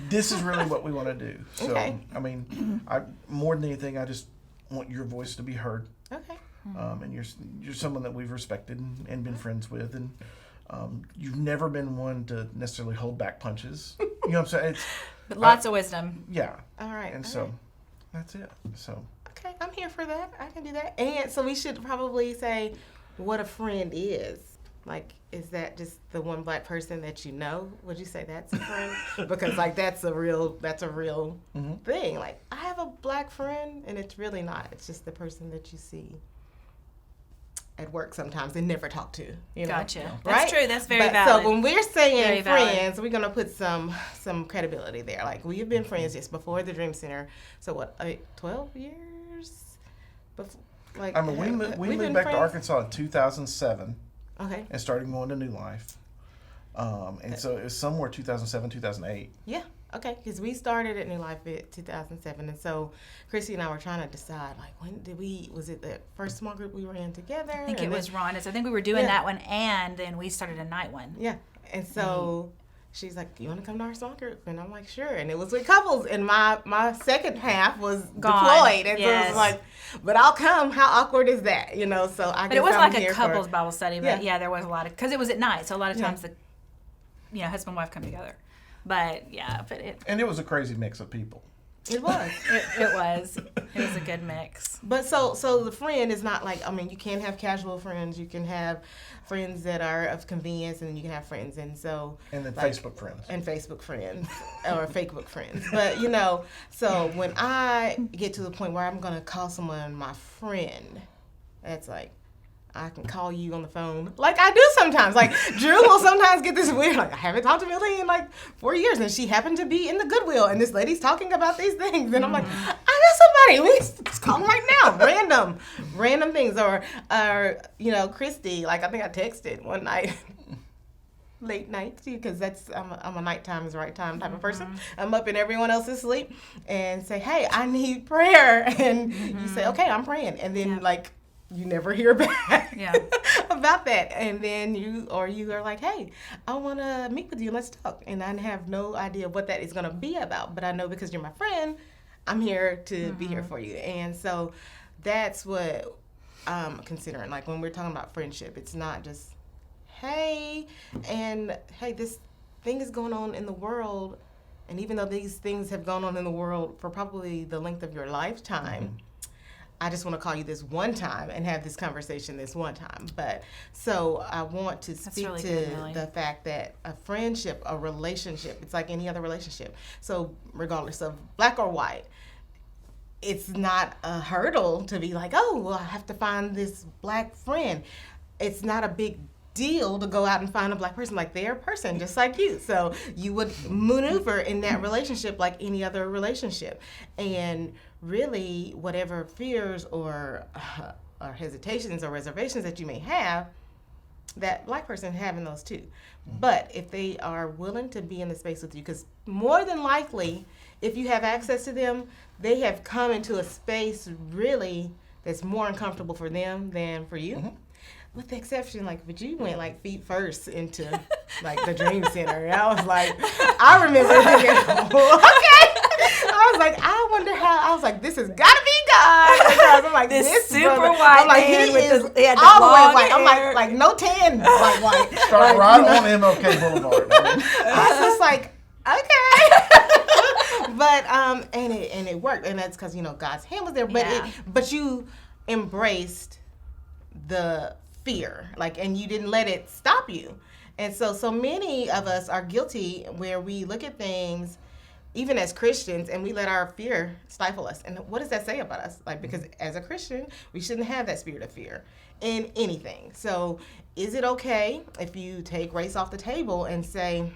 this is really what we want to do. So, Okay. I mean, more than anything, I just want your voice to be heard. Okay. And you're someone that we've respected and been friends with, and you've never been one to necessarily hold back punches. You know what I'm saying? But lots of wisdom. Yeah. All right. And all so right. that's it. So Okay, I'm here for that. I can do that. And so we should probably say what a friend is. Like, is that just the one black person that you know? Would you say that's a friend? Because like that's a real thing. Like, I have a black friend, and it's really not. It's just the person that you see at work sometimes and never talk to. You know? Gotcha. Right? That's true. That's very But valid. So when we're saying Very valid. friends, we're gonna put some credibility there. Like, we have been friends just before the Dream Center. So what? 12 years? Before, like, I mean, we we've moved been back to friends? Arkansas in 2007 Okay. and started going to New Life. And so it was somewhere 2007, 2008. Yeah. Okay. Because we started at New Life in 2007, and so Chrissy and I were trying to decide, like, when did we? Was it the first small group we were in together? I think it was Rhonda's. I think we were doing Yeah. that one, and then we started a night one. Yeah. And so she's like, "You want to come to our small group?" And I'm like, "Sure." And it was with couples, and my second half was Gone. deployed, and so it Yes. was like, "But I'll come." How awkward is that? You know. So I. But guess it wasn't I'm like a here couples for, Bible study, but yeah, there was a lot of, because it was at night, so a lot of times husband and wife come together. But yeah, And it was a crazy mix of people. It was. it was a good mix. But so the friend is not like, I mean, you can have casual friends, you can have friends that are of convenience, and then you can have friends, and so And then like, Facebook friends. and Facebook friends or Facebook friends. But you know, so when I get to the point where I'm gonna call someone my friend, that's like, I can call you on the phone like I do sometimes. Like, Drew will sometimes get this weird, like, I haven't talked to Millie in like 4 years, and she happened to be in the Goodwill, and this lady's talking about these things, and I'm like, I know somebody. We just call them right now. Random things, or you know, Christy. Like, I think I texted one night. Late night, because I'm a nighttime is the right time type of person. I'm up and everyone else is asleep, and say, hey, I need prayer, and you say, okay, I'm praying, and then like, you never hear back about that. And then you are like, hey, I want to meet with you. Let's talk. And I have no idea what that is going to be about. But I know because you're my friend, I'm here to be here for you. And so that's what I'm considering. Like, when we're talking about friendship, it's not just, hey, this thing is going on in the world. And even though these things have gone on in the world for probably the length of your lifetime, I just want to call you this one time and have this conversation this one time. But so I want to speak really to good, Millie. the fact that a friendship, a relationship, it's like any other relationship. So regardless of black or white, it's not a hurdle to be like, oh, well, I have to find this black friend. It's not a big deal to go out and find a black person. Like, they're a person just like you. So you would maneuver in that relationship like any other relationship. And really, whatever fears or hesitations or reservations that you may have, that black person having those too. But if they are willing to be in the space with you, because more than likely, if you have access to them, they have come into a space really that's more uncomfortable for them than for you. With the exception, like, but you went like feet first into like the Dream Center. And I was like, I remember thinking, okay. I was like, I wonder how. I was like, this has got to be God. Because I'm like, this super brother, white I'm like, man he with is he had the all the way long white. I'm hair. like no tan, like white. Start Like, right you know? on MLK Boulevard. I mean, I was just like, okay. But and it worked, and that's because, you know, God's hand was there. But Yeah. but you embraced the fear, like, and you didn't let it stop you. And so many of us are guilty where we look at things, even as Christians, and we let our fear stifle us. And what does that say about us? Like, because as a Christian, we shouldn't have that spirit of fear in anything. So is it okay if you take race off the table and say,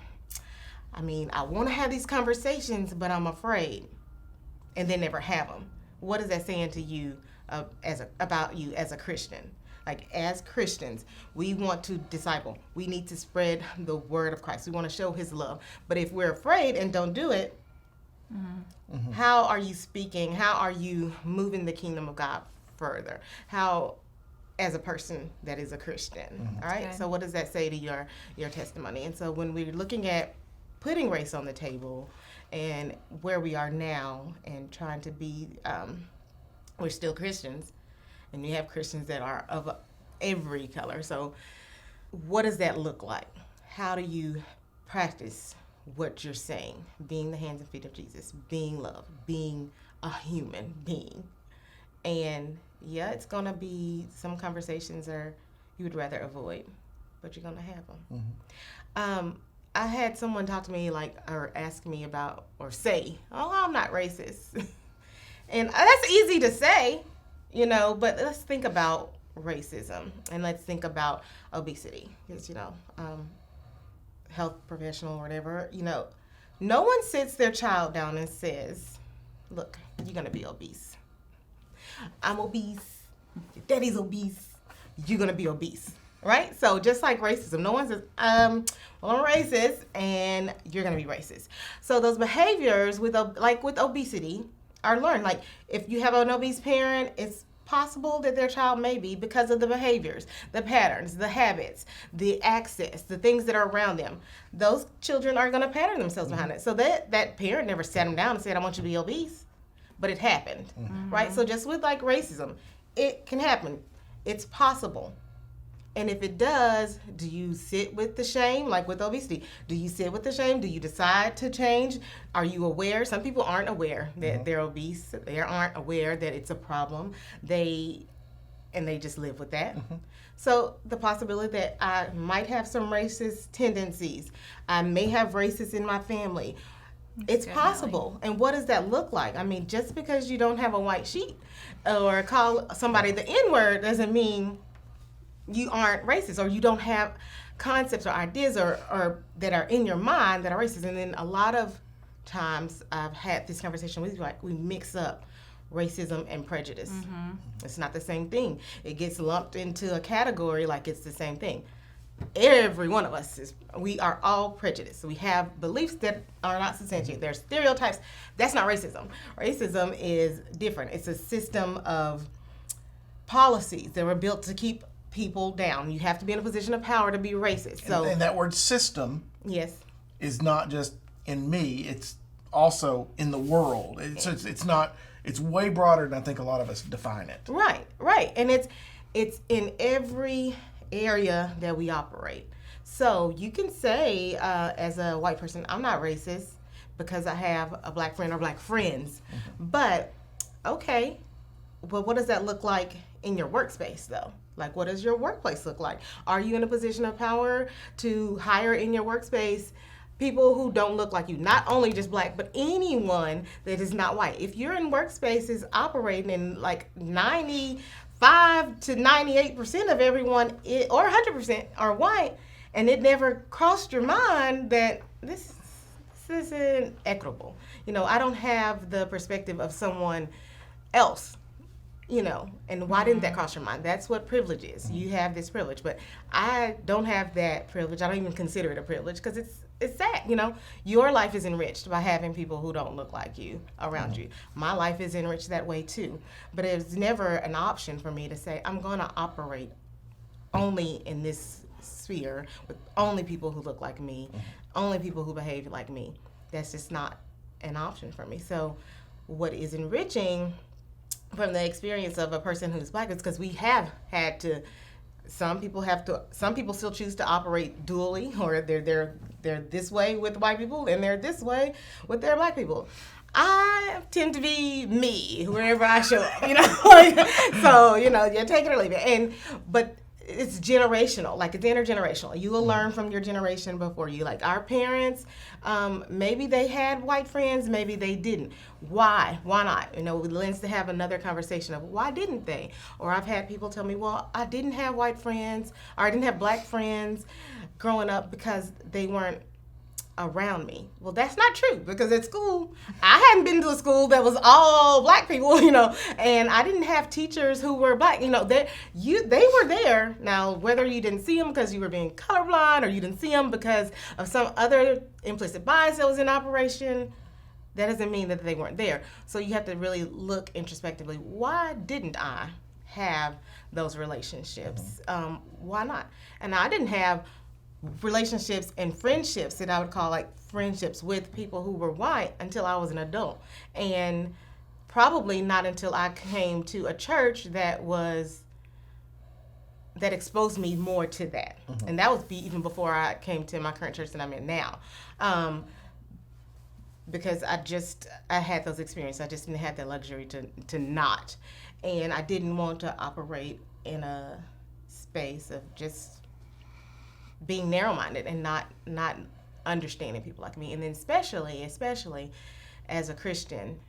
I mean, I want to have these conversations, but I'm afraid, and then never have them? What is that saying to you about you as a Christian? Like, as Christians, we want to disciple. We need to spread the word of Christ. We want to show his love. But if we're afraid and don't do it, how are you speaking? How are you moving the kingdom of God further? How, as a person that is a Christian, all right? Okay. So what does that say to your testimony? And so when we're looking at putting race on the table and where we are now, and trying to be, we're still Christians, and you have Christians that are of every color. So what does that look like? How do you practice what you're saying? Being the hands and feet of Jesus, being love, being a human being. And yeah, it's going to be some conversations are you would rather avoid, but you're going to have them. Mm-hmm. I had someone talk to me or ask me about, or say, oh, I'm not racist. And that's easy to say, but let's think about racism, and let's think about obesity. Because, health professional or whatever, no one sits their child down and says, look, you're going to be obese. I'm obese. Your daddy's obese. You're going to be obese. Right? So just like racism, no one says, well, I'm racist and you're going to be racist. So those behaviors with obesity are learned. Like if you have an obese parent, it's possible that their child may be because of the behaviors, the patterns, the habits, the access, the things that are around them. Those children are going to pattern themselves behind it. So that parent never sat them down and said, I want you to be obese. But it happened. Mm-hmm. Right? So just with racism, it can happen. It's possible. And if it does, do you sit with the shame, like with obesity? Do you sit with the shame? Do you decide to change? Are you aware? Some people aren't aware that they're obese. They aren't aware that it's a problem. They just live with that. Mm-hmm. So the possibility that I might have some racist tendencies. I may have racists in my family. It's possible. And what does that look like? I mean, just because you don't have a white sheet or call somebody the N-word doesn't mean you aren't racist, or you don't have concepts or ideas or that are in your mind that are racist. And then a lot of times I've had this conversation with you, we mix up racism and prejudice. Mm-hmm. It's not the same thing. It gets lumped into a category like it's the same thing. Every one of us we are all prejudiced. We have beliefs that are not substantiated. There's stereotypes. That's not racism. Racism is different. It's a system of policies that were built to keep people down. You have to be in a position of power to be racist. So, and that word system is not just in me, it's also in the world. It's way broader than I think a lot of us define it. Right. And it's in every area that we operate. So you can say, as a white person, I'm not racist because I have a black friend or black friends. Mm-hmm. But, okay, well, what does that look like in your workspace, though? Like, what does your workplace look like? Are you in a position of power to hire in your workspace people who don't look like you? Not only just black, but anyone that is not white. If you're in workspaces operating in 95 to 98% of everyone, or 100% are white, and it never crossed your mind that this isn't equitable. I don't have the perspective of someone else. And why didn't that cross your mind? That's what privilege is. You have this privilege, but I don't have that privilege. I don't even consider it a privilege because it's sad. Your life is enriched by having people who don't look like you around you. My life is enriched that way too, but it's never an option for me to say I'm going to operate only in this sphere with only people who look like me, only people who behave like me. That's just not an option for me. So what is enriching from the experience of a person who's black is because we have had to, some people still choose to operate dually, or they're this way with white people and they're this way with their black people. I tend to be me wherever I show up, so, you take it or leave it. But it's generational, it's intergenerational. You will learn from your generation before you. Our parents, maybe they had white friends, maybe they didn't. Why? Why not? It lends to have another conversation of why didn't they? Or I've had people tell me, well, I didn't have white friends, or I didn't have black friends growing up because they weren't around me. Well, that's not true, because at school, I hadn't been to a school that was all black people, and I didn't have teachers who were black. They were there. Now, whether you didn't see them because you were being colorblind, or you didn't see them because of some other implicit bias that was in operation, that doesn't mean that they weren't there. So you have to really look introspectively. Why didn't I have those relationships? Why not? And I didn't have relationships and friendships that I would call like friendships with people who were white until I was an adult. And probably not until I came to a church that exposed me more to that. And that was even before I came to my current church that I'm in now. Because I had those experiences. I just didn't have the luxury to not. And I didn't want to operate in a space of just being narrow-minded and not understanding people like me. And then especially as a Christian,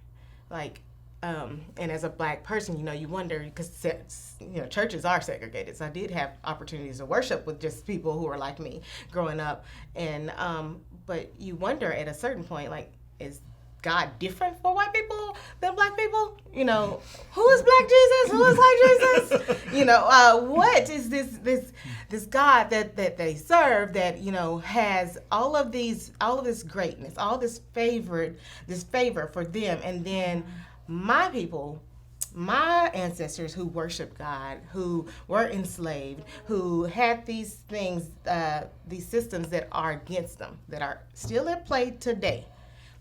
like, and as a black person, you wonder, because, churches are segregated. So I did have opportunities to worship with just people who are like me growing up. And, but you wonder at a certain point, like, is God different for white people than black people? Who is black Jesus? Who is white Jesus? What is this God that they serve that, has all of this greatness, all this favor for them, and then my people, my ancestors who worshiped God, who were enslaved, who had these things, these systems that are against them, that are still at play today.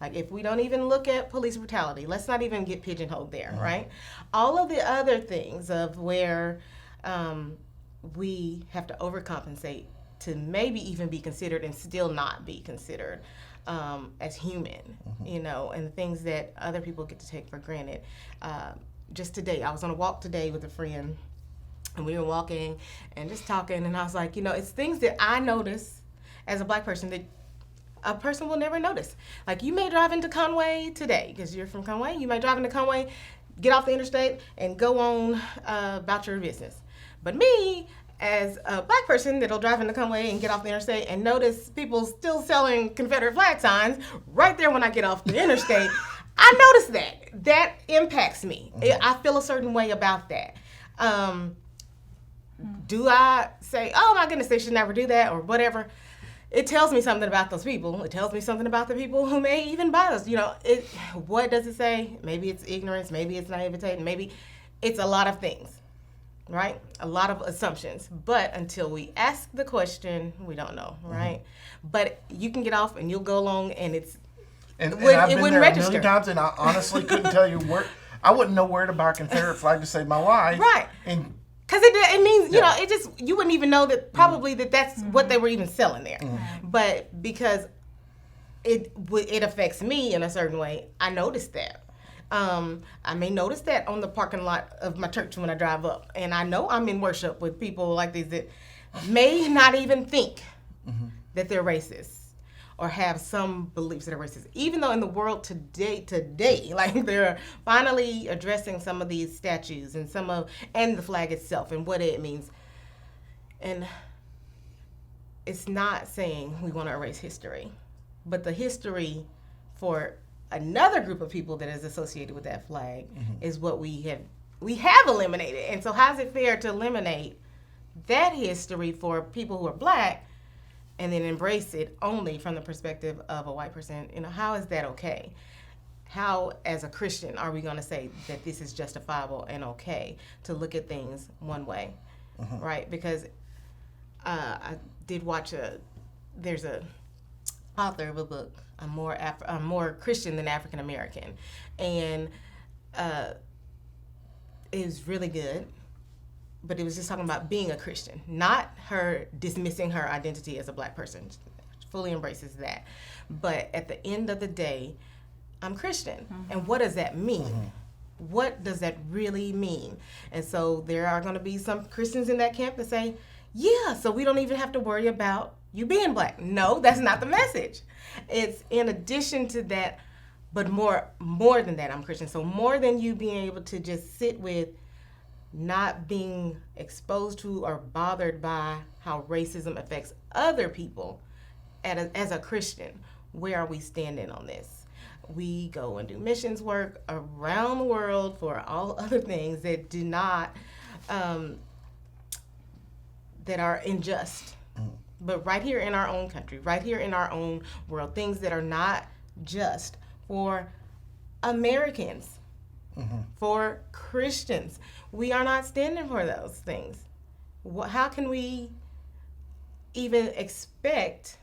Like, if we don't even look at police brutality, let's not even get pigeonholed there, right? All of the other things of where we have to overcompensate to maybe even be considered and still not be considered as human, and the things that other people get to take for granted. Just today, I was on a walk today with a friend, and we were walking and just talking, and I was like, it's things that I notice as a black person that a person will never notice. Like, you may drive into Conway today, because you're from Conway. You may drive into Conway, get off the interstate, and go on about your business. But me, as a black person that'll drive into Conway and get off the interstate and notice people still selling Confederate flag signs right there when I get off the interstate, I notice that. That impacts me. I feel a certain way about that. Do I say, oh my goodness, they should never do that or whatever? It tells me something about those people. It tells me something about the people who may even buy those. What does it say? Maybe it's ignorance. Maybe it's naivete. Maybe it's a lot of things, right? A lot of assumptions. But until we ask the question, we don't know, right? But you can get off and you'll go along and it I've been wouldn't there register. a million times, and I honestly couldn't tell you where. I wouldn't know where to buy a Confederate flag to save my life. Right. And because it means, it just, you wouldn't even know that probably that's what they were even selling there. But because it affects me in a certain way, I noticed that. I may notice that on the parking lot of my church when I drive up. And I know I'm in worship with people like these that may not even think that they're racist or have some beliefs that are racist. Even though in the world today, like, they're finally addressing some of these statues and and the flag itself and what it means. And it's not saying we want to erase history, but the history for another group of people that is associated with that flag is what we have eliminated. And so how is it fair to eliminate that history for people who are black and then embrace it only from the perspective of a white person? How is that okay? How, as a Christian, are we going to say that this is justifiable and okay to look at things one way, right? Because I did watch there's a author of a book, I'm more Christian than African American, and it was really good. But it was just talking about being a Christian, not her dismissing her identity as a black person. She fully embraces that. But at the end of the day, I'm Christian. And what does that mean? What does that really mean? And so there are going to be some Christians in that camp that say, yeah, so we don't even have to worry about you being black. No, that's not the message. It's in addition to that, but more than that, I'm Christian. So more than you being able to just sit with not being exposed to or bothered by how racism affects other people, as a Christian, where are we standing on this? We go and do missions work around the world for all other things that do not, that are unjust. But right here in our own country, right here in our own world, things that are not just for Americans, for Christians. We are not standing for those things. How can we even expect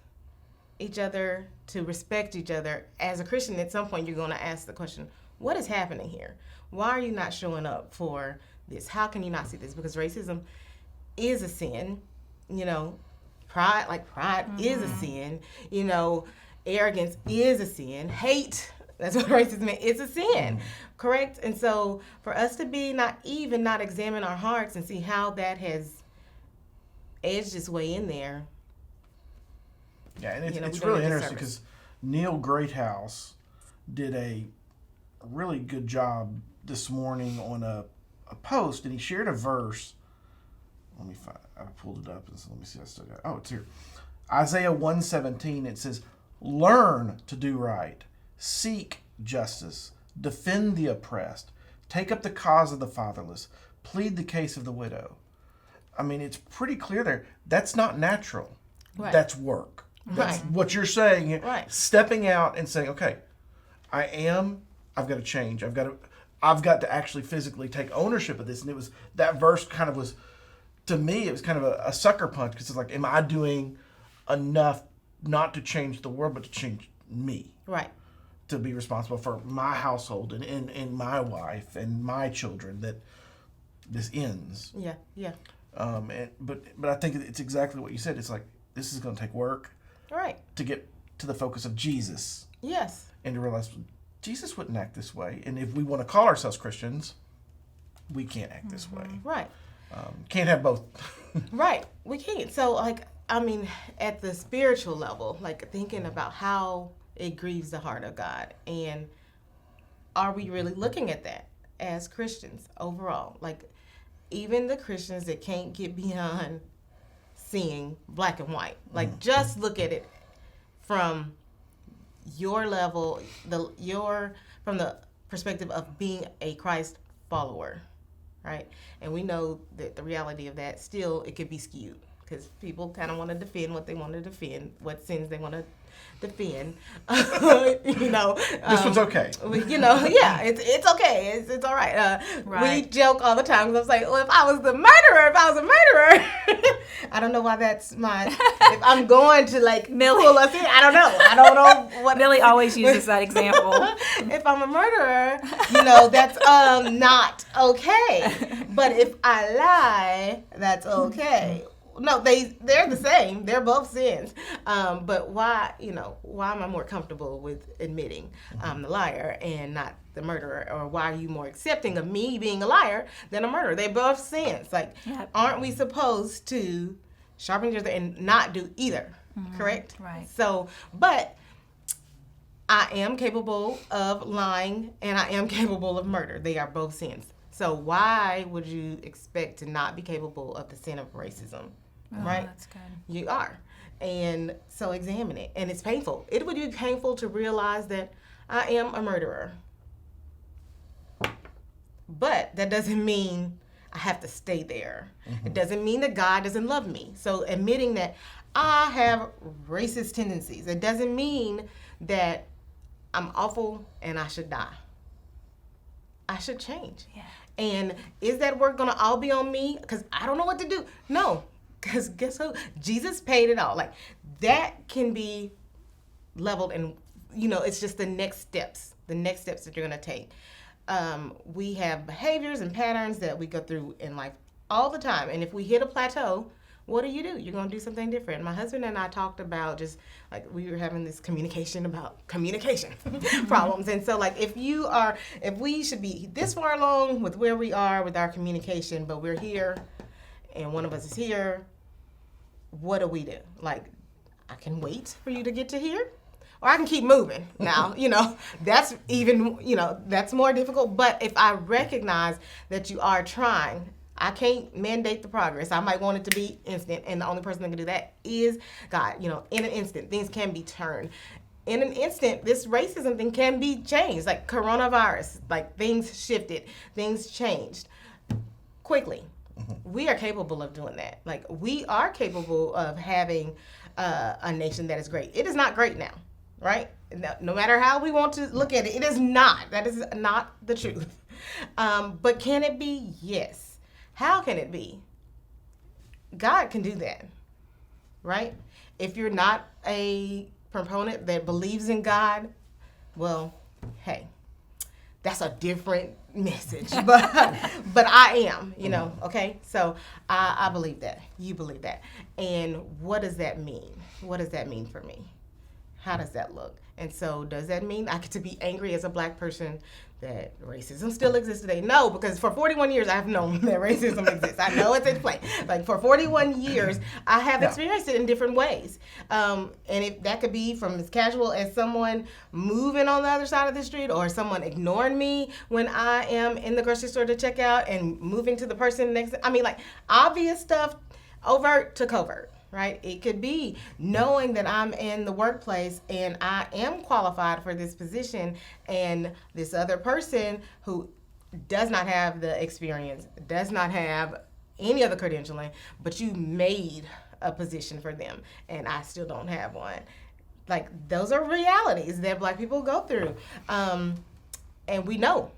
each other to respect each other. As a Christian, at some point you're going to ask the question, what is happening here? Why are you not showing up for this? How can you not see this? Because racism is a sin. You know, pride is a sin. You know, arrogance is a sin. Hate, that's what racism is, a sin. Correct? And so for us to be naive and not examine our hearts and see how that has edged its way in there. Yeah, and You know, it's we don't really do interesting service. because Neil Greathouse did a really good job this morning on a post, and he shared a verse. Let me find. I pulled it up, and so let me see. I still got. Oh, it's here. Isaiah 1:17. It says, "Learn to do right, seek justice, defend the oppressed, take up the cause of the fatherless, plead the case of the widow." I mean, it's pretty clear there. That's not natural. Right. That's work. That's Right. what you're saying. Right. Stepping out and saying, okay, I've got to change. I've got to actually physically take ownership of this. And it was, that verse kind of was, to me, it was kind of a sucker punch, because it's like, am I doing enough not to change the world, but to change me? Right. To be responsible for my household and my wife and my children, that this ends. Yeah. Yeah. But I think it's exactly what you said. It's like, this is going to take work Right. to get to the focus of Jesus Yes. and to realize Jesus wouldn't act this way. And if we want to call ourselves Christians, we can't act this way. Right. Can't have both. Right. We can't. So, like, I mean, at the spiritual level, like thinking about how it grieves the heart of God, and are we really looking at that as Christians overall? Like, even the Christians that can't get beyond seeing black and white, like just look at it from your level, from the perspective of being a Christ follower, right? And we know that the reality of that still, it could be skewed, because people kind of want to defend what they want to defend, what sins they want to defend. You know, This one's okay. you know, yeah, it's okay, it's all right. Right. We joke all the time, because I was like, well, if I was a murderer, I don't know why that's my. If I'm going to like Millie. pull us in, I don't know what. Millie always uses that example. If I'm a murderer, you know, that's not okay. But if I lie, that's okay. No, they're the same. They're both sins. But why am I more comfortable with admitting I'm the liar and not the murderer? Or why are you more accepting of me being a liar than a murderer? They both sins. Like, Yep. aren't we supposed to sharpen each other and not do either? Correct? Right. So, but I am capable of lying and I am capable of murder. They are both sins. So why would you expect to not be capable of the sin of racism? Oh, Right? that's good. You are. And so examine it. And it's painful. It would be painful to realize that I am a murderer. But that doesn't mean I have to stay there. It doesn't mean that God doesn't love me. So admitting that I have racist tendencies, it doesn't mean that I'm awful and I should die. I should change. Yeah. And is that work going to all be on me? Because I don't know what to do. No. Because guess who? Jesus paid it all. Like, that can be leveled, and, you know, it's just the next steps that you're going to take. We have behaviors and patterns that we go through in life all the time. And if we hit a plateau, what do? You're going to do something different. My husband and I talked about, just like, we were having this communication problems. And so, like, if we should be this far along with where we are with our communication, but we're here and one of us is here, what do we do? Like, I can wait for you to get to here, or I can keep moving. Now, you know, that's even, you know, that's more difficult. But if I recognize that you are trying, I can't mandate the progress. I might want it to be instant, and the only person that can do that is God. You know, in an instant, things can be turned. In an instant, this racism thing can be changed. Like coronavirus, like, things shifted, things changed quickly. We are capable of doing that. Like, we are capable of having a nation that is great. It is not great now, right? No matter how we want to look at it, it is not. That is not the truth. But can it be? Yes. How can it be? God can do that. right? If you're not a proponent that believes in God, well, hey, that's a different message. But I am, okay? So I believe that. You believe that. And what does that mean? What does that mean for me? How does that look? And so does that mean I get to be angry as a black person that racism still exists today? No, because for 41 years I've known that racism exists. I know it's in play. Like for 41 years I have experienced it in different ways. And that could be from as casual as someone moving on the other side of the street, or someone ignoring me when I am in the grocery store to check out and moving to the person next. I mean, like obvious stuff, overt to covert. Right? It could be knowing that I'm in the workplace and I am qualified for this position, and this other person who does not have the experience, does not have any other credentialing, but you made a position for them and I still don't have one. Like those are realities that black people go through. And we know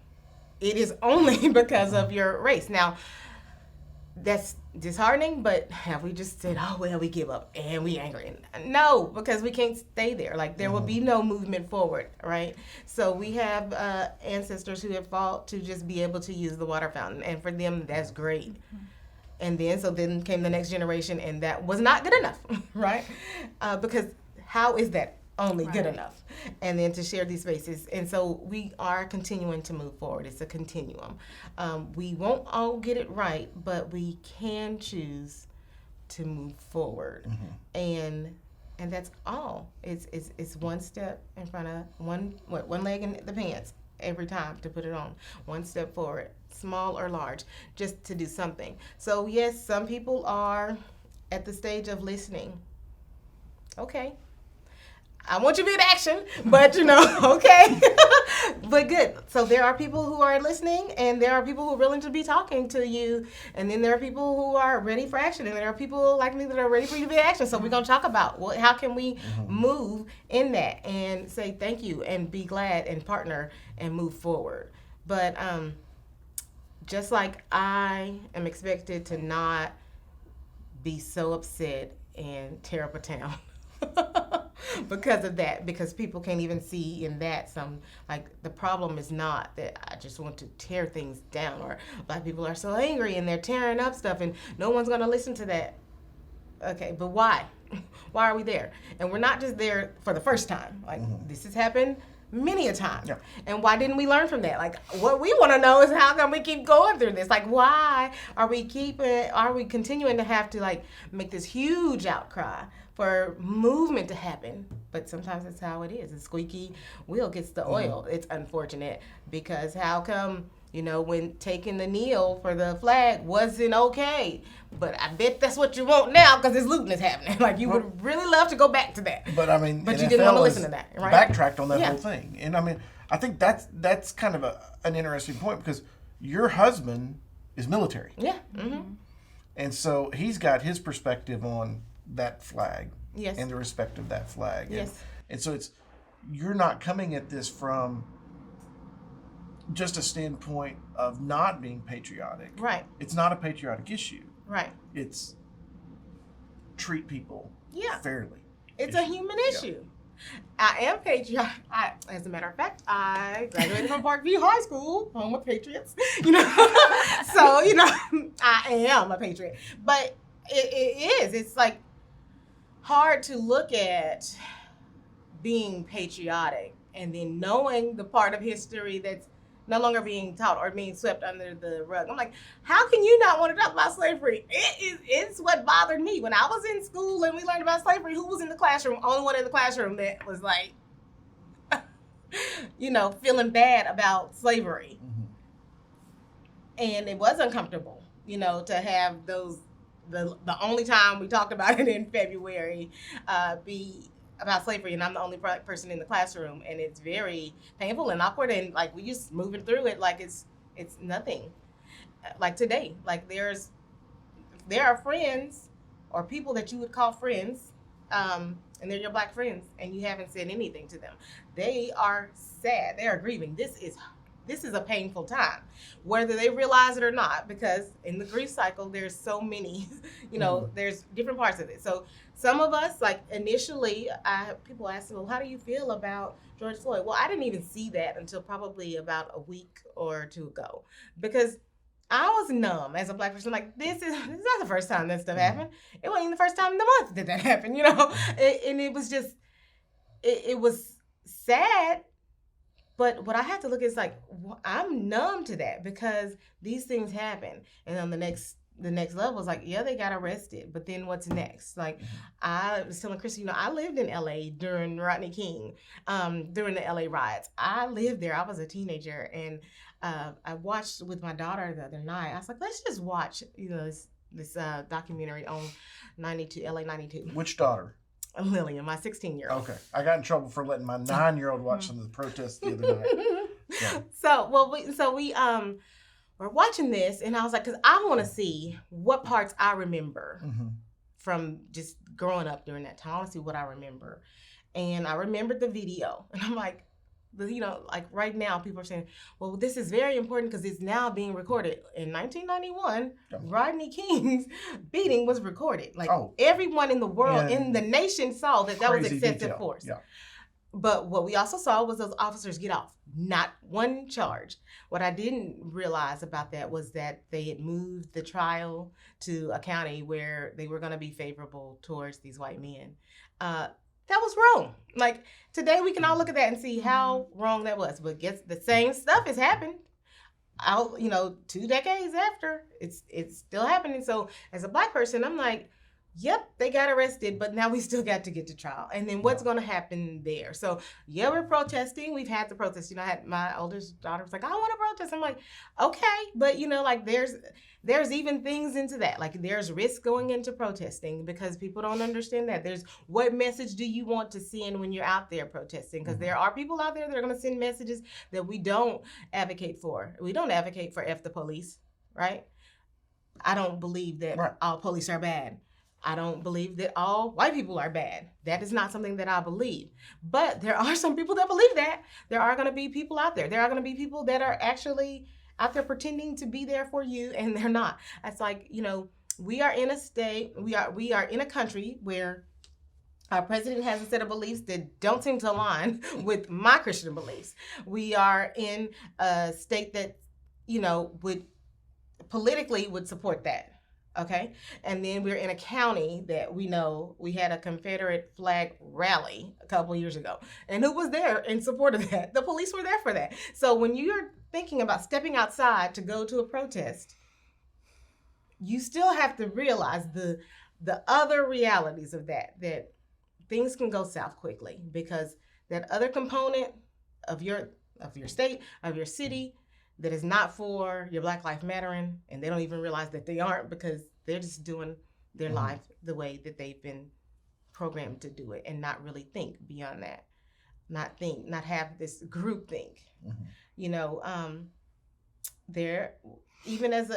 it is only because of your race. Now, that's disheartening, but have we just said, oh, well, we give up and we angry? No, because we can't stay there. Like, there will be no movement forward, right? So we have ancestors who have fought to just be able to use the water fountain, and for them, that's great. And then came the next generation, and that was not good enough, right? Because how is that only good enough? And then to share these spaces. And so we are continuing to move forward. It's a continuum. We won't all get it right, but we can choose to move forward. And that's all. It's one step in front of one leg in the pants every time to put it on. One step forward, small or large, just to do something. So yes, some people are at the stage of listening. Okay. I want you to be in action, but okay. But good. So there are people who are listening, and there are people who are willing to be talking to you, and then there are people who are ready for action, and there are people like me that are ready for you to be in action. So we're going to talk about how can we move in that and say thank you and be glad and partner and move forward. But just like I am expected to not be so upset and tear up a town because of that, because people can't even see in that the problem is not that I just want to tear things down, or black people are so angry and they're tearing up stuff and no one's going to listen to that. Okay, but why? Why are we there? And we're not just there for the first time. This has happened many a time. Yeah. And why didn't we learn from that? Like, what we want to know is how can we keep going through this? Like, why are we continuing to have to make this huge outcry for movement to happen? But sometimes that's how it is. The squeaky wheel gets the oil. It's unfortunate, because how come, when taking the kneel for the flag wasn't okay, but I bet that's what you want now because this looting is happening. Like, you would really love to go back to that. But I mean, but NFL you didn't want to listen to that, right? Backtracked on that whole thing. And I mean, I think that's kind of an interesting point, because your husband is military. Yeah. Mm-hmm. And so he's got his perspective on that flag. Yes. And the respect of that flag. Yes. And so you're not coming at this from just a standpoint of not being patriotic. Right. It's not a patriotic issue. Right. It's treat people fairly. It's a human issue. I am patriotic. As a matter of fact, I graduated from Parkview High School, home of Patriots. So I am a patriot. But it is. It's hard to look at being patriotic and then knowing the part of history that's no longer being taught or being swept under the rug. I'm like, how can you not want to talk about slavery? It's what bothered me. When I was in school and we learned about slavery, who was in the classroom? Only one in the classroom that was feeling bad about slavery. Mm-hmm. And it was uncomfortable, to have those, the only time we talked about it in February be about slavery, and I'm the only black person in the classroom, and it's very painful and awkward, and we just moving through it like it's nothing. Like today, there are friends or people that you would call friends, and they're your black friends, and you haven't said anything to them. They are sad. They are grieving. This is this is a painful time, whether they realize it or not, because in the grief cycle, there's so many, there's different parts of it. So some of us, like initially, people ask me, well, how do you feel about George Floyd? Well, I didn't even see that until probably about a week or two ago, because I was numb as a Black person. Like, this is not the first time that stuff happened. It wasn't even the first time in the month that happened, and it was just, it was sad. But what I had to look at is like, I'm numb to that because these things happen. And on the next level is like, yeah, they got arrested, but then what's next? Like, I was telling Chrissy, I lived in LA during Rodney King, during the LA riots. I lived there. I was a teenager, and I watched with my daughter the other night. I was like, let's just watch, this documentary on LA 92. Which daughter? Lillian, my 16-year-old. Okay. I got in trouble for letting my 9-year-old watch some of the protests the other night. Yeah. So we were watching this, and I was like, because I want to see what parts I remember from just growing up during that time. I want to see what I remember. And I remembered the video, and I'm like, like right now, people are saying, well, this is very important because it's now being recorded. In 1991, Rodney King's beating was recorded. Like, everyone in the world, in the nation saw that was excessive force. Yeah. But what we also saw was those officers get off. Not one charge. What I didn't realize about that was that they had moved the trial to a county where they were going to be favorable towards these white men. That was wrong. Like, today we can all look at that and see how wrong that was. But guess the same stuff has happened 2 decades after. It's still happening. So as a Black person, I'm like, yep, they got arrested, but now we still got to get to trial. And then what's going to happen there? So, yeah, we're protesting. We've had the protest. I had my oldest daughter was like, I want to protest. I'm like, okay. But, like there's even things into that. Like, there's risk going into protesting because people don't understand that. There's what message do you want to send when you're out there protesting? Because there are people out there that are going to send messages that we don't advocate for. We don't advocate for F the police, right? I don't believe that all police are bad. I don't believe that all white people are bad. That is not something that I believe. But there are some people that believe that. There are going to be people out there. There are going to be people that are actually out there pretending to be there for you, and they're not. It's like, we are in a state, we are in a country where our president has a set of beliefs that don't seem to align with my Christian beliefs. We are in a state that, would politically would support that. Okay. And then we're in a county that we know we had a Confederate flag rally a couple years ago. And who was there in support of that? The police were there for that. So when you're thinking about stepping outside to go to a protest, you still have to realize the other realities of that things can go south quickly because that other component of your state, of your city, that is not for your Black Lives Mattering, and they don't even realize that they aren't because they're just doing their life the way that they've been programmed to do it and not really think beyond that. Not have this group think. There, even as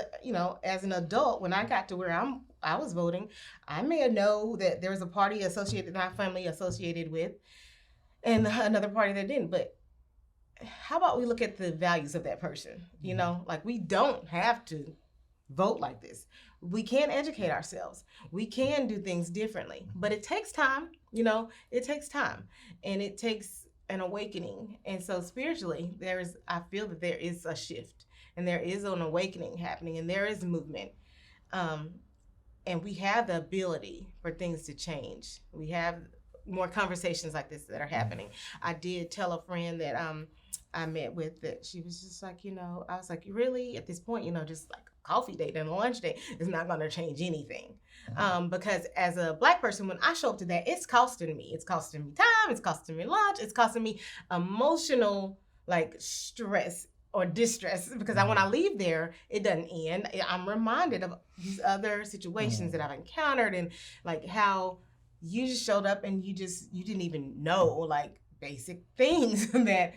as an adult, when I got to where I was voting, I may know that there was a party associated, my family associated with, and another party that didn't, but how about we look at the values of that person? Like, we don't have to vote like this. We can educate ourselves. We can do things differently, but it takes time. It takes time, and it takes an awakening. And so spiritually, I feel that there is a shift, and there is an awakening happening, and there is movement. And we have the ability for things to change. We have more conversations like this that are happening. I did tell a friend that I met with that she was just like, I was like, really, at this point, just like a coffee date and a lunch date is not going to change anything. Because as a Black person, when I show up to that, it's costing me. It's costing me time. It's costing me lunch. It's costing me emotional, like, stress or distress, because when I leave there, it doesn't end. I'm reminded of these other situations that I've encountered, and like how you just showed up and you didn't even know like basic things that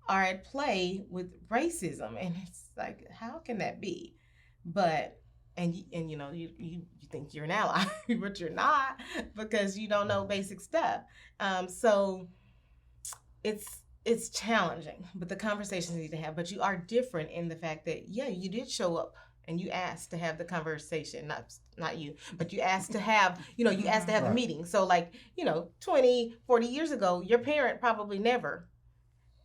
are at play with racism. And it's like, how can that be? But you think you're an ally, but you're not, because you don't know basic stuff. So it's it's challenging, but the conversations need to have. But you are different in the fact that, yeah, you did show up and you asked to have the conversation, not you, but you asked to have, you asked to have the Right. meeting. So like, 20, 40 years ago, your parent probably never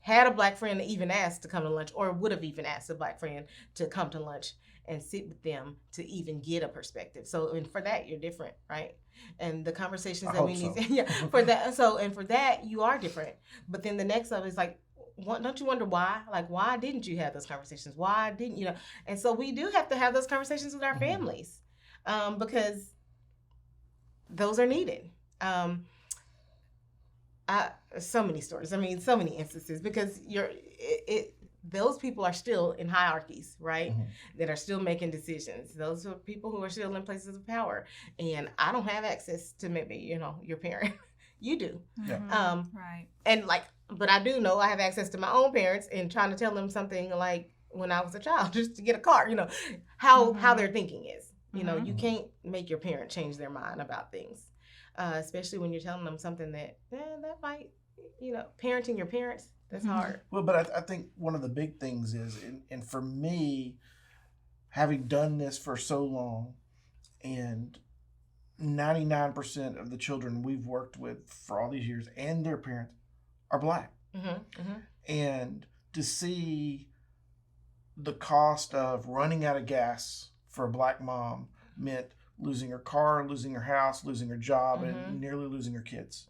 had a black friend that even asked to come to lunch, or would have even asked a black friend to come to lunch and sit with them to even get a perspective. So, and for that, you're different, right? And the conversations I that hope we need, so. yeah, for that. So, and for that, you are different. But then the next level is like, don't you wonder why? Like, why didn't you have those conversations? Why didn't you know? And so we do have to have those conversations with our Mhm. families, because those are needed. So many stories. I mean, so many instances, because those people are still in hierarchies, right? Mhm. That are still making decisions. Those are people who are still in places of power, and I don't have access to maybe your parent. You do, Yeah. Right. and but I do know I have access to my own parents, and trying to tell them something like when I was a child, just to get a car. How their thinking is. You can't make your parent change their mind about things. Especially when you're telling them something that might, parenting your parents, that's hard. Well, but I think one of the big things is, and for me, having done this for so long, and 99% of the children we've worked with for all these years and their parents are black. And to see the cost of running out of gas for a black mom meant losing her car, losing her house, losing her job, and nearly losing her kids.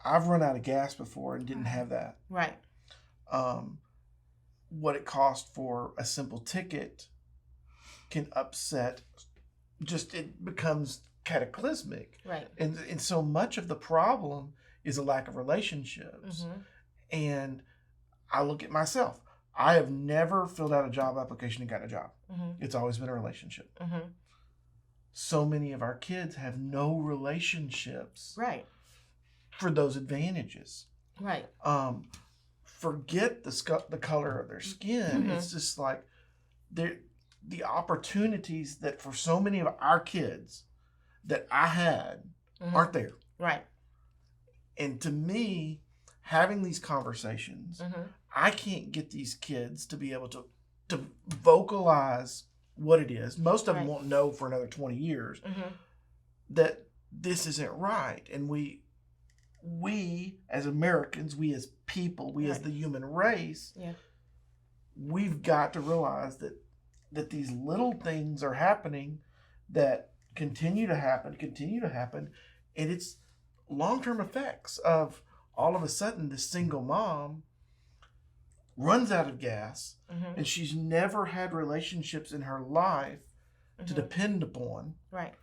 I've run out of gas before and didn't have that. Right. What it cost for a simple ticket can upset. It becomes cataclysmic. Right. And so much of the problem is a lack of relationships. And I look at myself. I have never filled out a job application and gotten a job. It's always been a relationship. So many of our kids have no relationships. Right. For those advantages. Right. Forget the color of their skin. It's just like the opportunities that for so many of our kids that I had aren't there. Right. And to me, having these conversations, I can't get these kids to be able to vocalize what it is. Most of them won't know for another 20 years that this isn't right. And we as Americans, we as people, we as the human race, we've got to realize that these little things are happening that continue to happen, and it's long-term effects of all of a sudden this single mom runs out of gas and she's never had relationships in her life to depend upon. Right.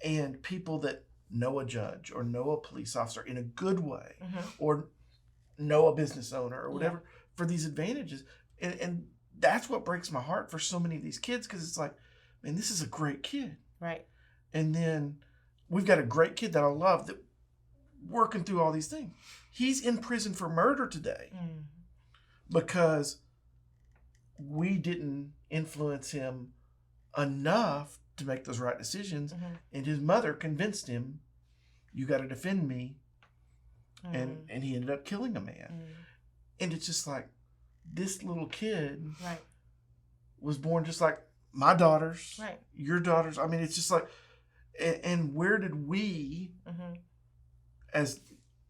And people that know a judge or know a police officer in a good way or know a business owner or whatever for these advantages. And that's what breaks my heart for so many of these kids, because it's like, man, this is a great kid. Right. And then we've got a great kid that I love that working through all these things. He's in prison for murder today because we didn't influence him enough to make those right decisions. And his mother convinced him, you got to defend me. And he ended up killing a man. And it's just like, this little kid was born just like my daughters, your daughters. I mean, it's just like, and where did we, as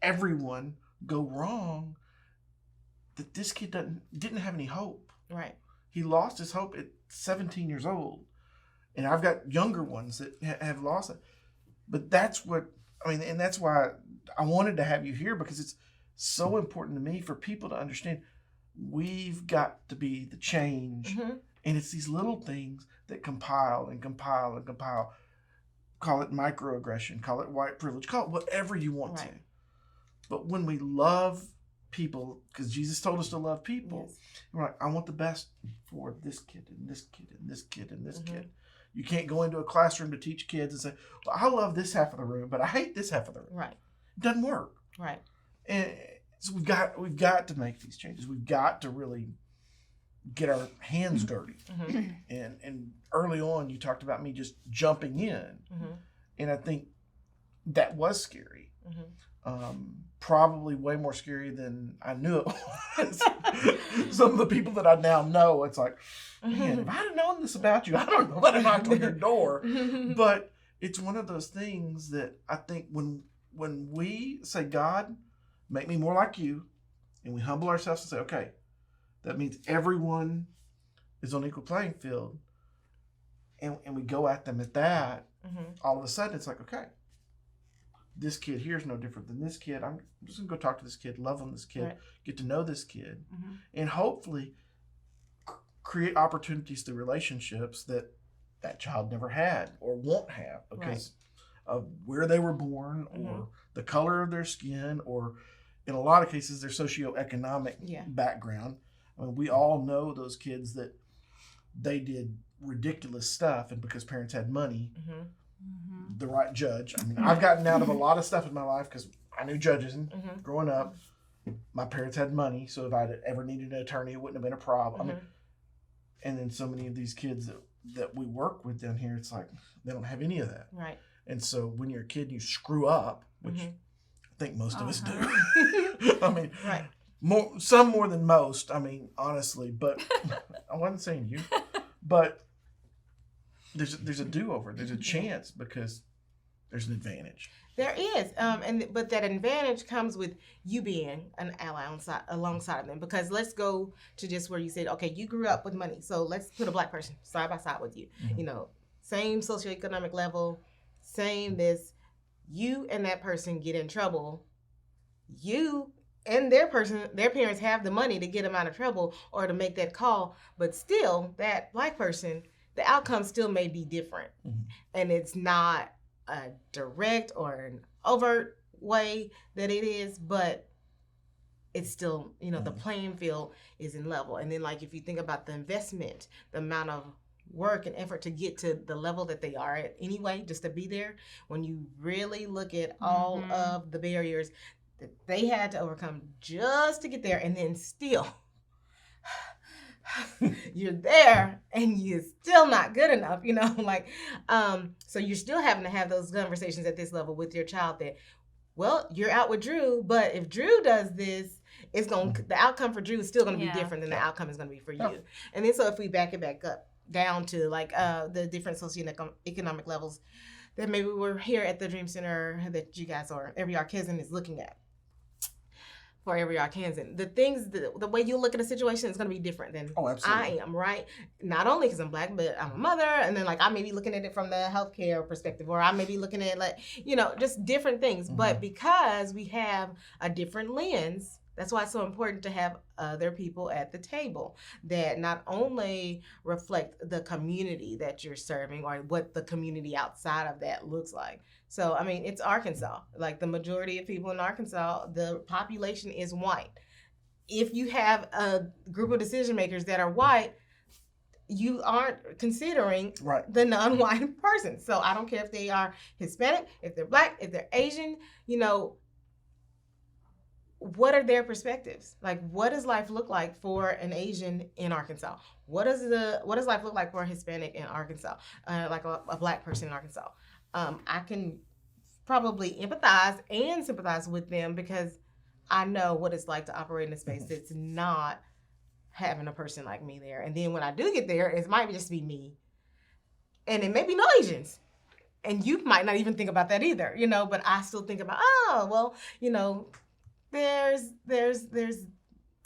everyone, go wrong that this kid didn't have any hope? Right. He lost his hope at 17 years old. And I've got younger ones that have lost it. But that's what, I mean, and that's why I wanted to have you here, because it's so important to me for people to understand we've got to be the change. And it's these little things that compile and compile and compile. Call it microaggression, call it white privilege, call it whatever you want to. But when we love people, because Jesus told us to love people, we're like, I want the best for this kid and this kid and this kid and this kid. You can't go into a classroom to teach kids and say, well, I love this half of the room, but I hate this half of the room. Right. It doesn't work. Right. And so we've got to make these changes. We've got to really get our hands dirty. And early on, you talked about me just jumping in. And I think that was scary. probably way more scary than I knew it was. Some of the people that I now know, it's like, man, if I'd have known this about you, I don't know if I'd have knocked on your door. But it's one of those things that I think when we say, God, make me more like you, and we humble ourselves and say, okay, that means everyone is on equal playing field, and we go at them at that, all of a sudden it's like, okay, this kid here is no different than this kid. I'm just going to go talk to this kid, love on this kid, Right. get to know this kid, and hopefully create opportunities through relationships that child never had or won't have because of where they were born or the color of their skin or, in a lot of cases, their socioeconomic background. I mean, we all know those kids that they did ridiculous stuff, and because parents had money, the right judge. I mean, I've gotten out of a lot of stuff in my life because I knew judges growing up. My parents had money, so if I'd ever needed an attorney, it wouldn't have been a problem. I mean, and then so many of these kids that we work with down here, it's like they don't have any of that. Right. And so when you're a kid and you screw up, which I think most of us do. I mean, some more than most, I mean, honestly, but I wasn't saying you. But there's a do-over. There's a chance because there's an advantage. There is, but that advantage comes with you being an ally alongside of them. Because let's go to just where you said, okay, you grew up with money, so let's put a black person side by side with you. You know, same socioeconomic level, same this. You and that person get in trouble. You and their parents have the money to get them out of trouble or to make that call, but still, that black person, the outcome still may be different, and it's not a direct or an overt way that it is, but it's still, you know, the playing field is in level. And then, like, if you think about the investment, the amount of work and effort to get to the level that they are at anyway, just to be there, when you really look at all of the barriers that they had to overcome just to get there, and then still you're there and you're still not good enough, you know, like, so you're still having to have those conversations at this level with your child that, well, you're out with Drew, but if Drew does this, it's going to, the outcome for Drew is still going to be different than the outcome is going to be for you. And then so if we back it back up down to like the different socioeconomic levels that maybe we're here at the Dream Center that you guys or every Arkansans is looking at. For every Arkansan, the things, the way you look at a situation is going to be different than I am, right? Not only because I'm black, but I'm a mother, and then like I may be looking at it from the healthcare perspective, or I may be looking at it like, you know, just different things. But because we have a different lens, that's why it's so important to have other people at the table that not only reflect the community that you're serving or what the community outside of that looks like. So, I mean, it's Arkansas. Like the majority of people in Arkansas, the population is white. If you have a group of decision makers that are white, you aren't considering the non-white person. So I don't care if they are Hispanic, if they're black, if they're Asian, you know, what are their perspectives? Like, what does life look like for an Asian in Arkansas? What does life look like for a Hispanic in Arkansas? Like a black person in Arkansas? I can probably empathize and sympathize with them because I know what it's like to operate in a space that's not having a person like me there. And then when I do get there, it might just be me. And it may be no Asians. And you might not even think about that either, you know, but I still think about, oh, well, you know, there's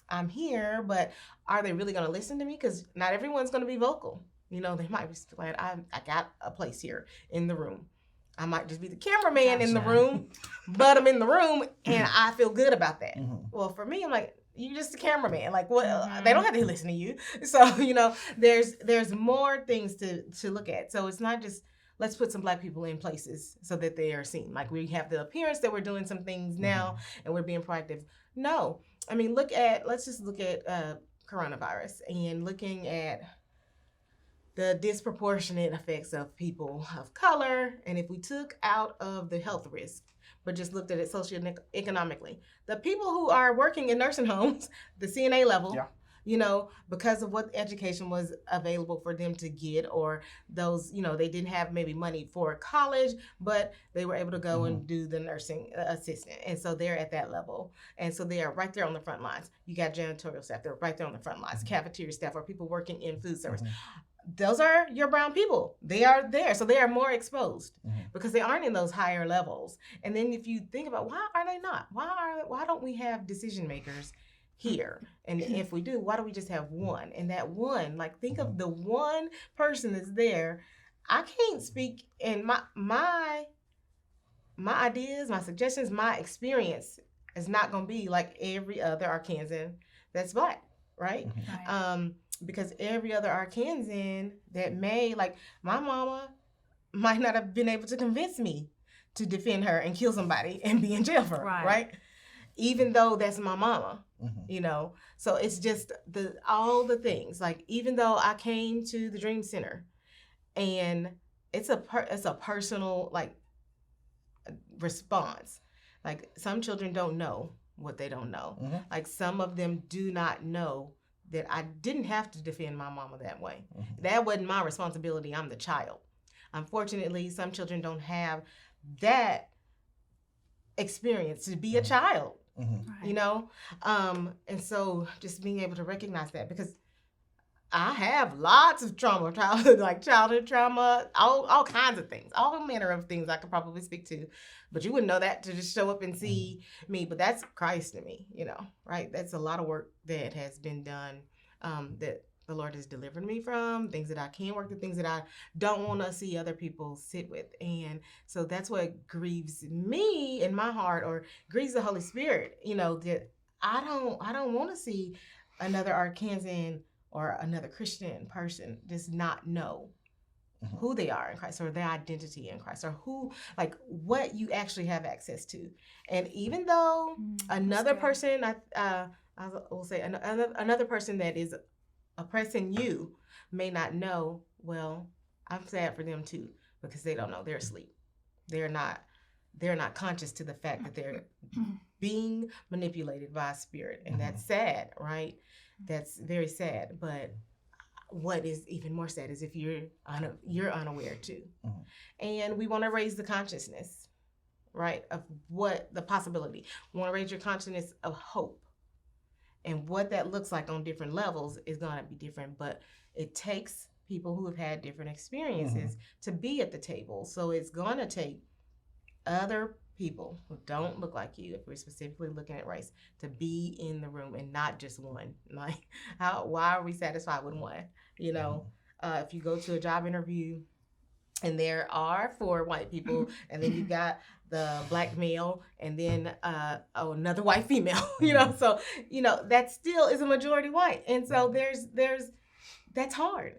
I'm here, but are they really going to listen to me? Because not everyone's going to be vocal. You know, they might be glad I got a place here in the room. I might just be the cameraman in the room, but I'm in the room and I feel good about that. Well, for me, I'm like, you're just a cameraman. Like, well, they don't have to listen to you. So, you know, there's more things to look at. So it's not just, let's put some black people in places so that they are seen. Like we have the appearance that we're doing some things now and we're being proactive. No, I mean, let's just look at coronavirus and looking at the disproportionate effects of people of color. And if we took out of the health risk, but just looked at it socioeconomically, the people who are working in nursing homes, the CNA level, because of what education was available for them to get, or those, they didn't have maybe money for college, but they were able to go and do the nursing assistant. And so they're at that level. And so they are right there on the front lines. You got janitorial staff, they're right there on the front lines, cafeteria staff, or people working in food service. Those are your brown people. They are there. So they are more exposed because they aren't in those higher levels. And then if you think about, why are they not? Why don't we have decision makers here? And if we do, why don't we just have one? And that one, like, think of the one person that's there. I can't speak, and my ideas, my suggestions, my experience is not going to be like every other Arkansan that's Black, right? Because every other Arkansan that like my mama might not have been able to convince me to defend her and kill somebody and be in jail for her, right? Even though that's my mama, So it's just all the things. Like, even though I came to the Dream Center, and it's a personal, like, response. Like, some children don't know what they don't know. Like, some of them do not know that I didn't have to defend my mama that way. That wasn't my responsibility. I'm the child. Unfortunately, some children don't have that experience to be a child, and so just being able to recognize that, because I have lots of trauma, childhood trauma, all kinds of things, all manner of things I could probably speak to, but you wouldn't know that to just show up and see me. But that's Christ to me, right? That's a lot of work that has been done, that the Lord has delivered me from, things that I can work, the things that I don't want to see other people sit with. And so that's what grieves me in my heart, or grieves the Holy Spirit, that I don't want to see another Arkansan or another Christian person just not know who they are in Christ, or their identity in Christ, or what you actually have access to. And even though another person, I will say another person that is oppressing you may not know, well, I'm sad for them too, because they don't know. They're asleep. They're not conscious to the fact that they're being manipulated by a spirit. And that's sad, right? That's very sad. But what is even more sad is if you're unaware too. And we want to raise the consciousness, right, of what the possibility. We want to raise your consciousness of hope. And what that looks like on different levels is going to be different. But it takes people who have had different experiences to be at the table. So it's going to take other people who don't look like you, if we're specifically looking at race, to be in the room, and not just one. Like, why are we satisfied with one? If you go to a job interview and there are 4 white people, and then you got the Black male, and then another white female, so that still is a majority white. And so that's hard,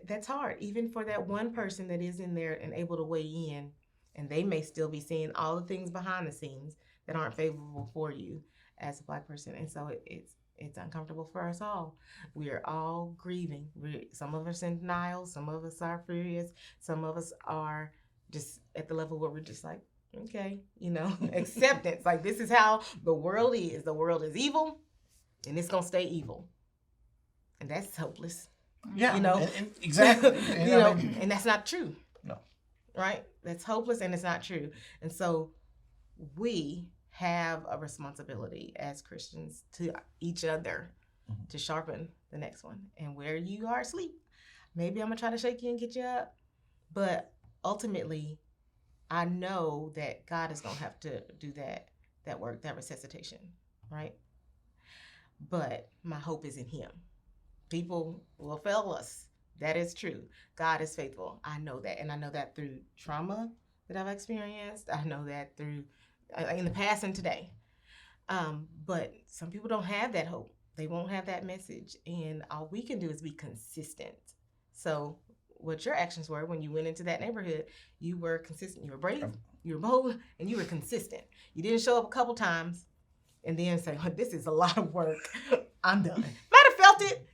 that's hard, even for that one person that is in there and able to weigh in. And they may still be seeing all the things behind the scenes that aren't favorable for you as a Black person. And so it's uncomfortable for us all. We are all grieving. Some of us in denial. Some of us are furious. Some of us are just at the level where we're just like, okay, acceptance. Like, this is how the world is. The world is evil, and it's going to stay evil. And that's hopeless. Yeah, and exactly. And that's not true. No. Right? That's hopeless, and it's not true. And so we have a responsibility as Christians to each other to sharpen the next one. And where you are asleep, maybe I'm going to try to shake you and get you up. But ultimately, I know that God is going to have to do that work, that resuscitation, right? But my hope is in Him. People will fail us. That is true. God is faithful. I know that. And I know that through trauma that I've experienced. I know that through in the past and today. But some people don't have that hope. They won't have that message. And all we can do is be consistent. So what your actions were when you went into that neighborhood, you were consistent. You were brave, you were bold, and you were consistent. You didn't show up a couple times and then say, oh, this is a lot of work. I'm done. Might have felt it,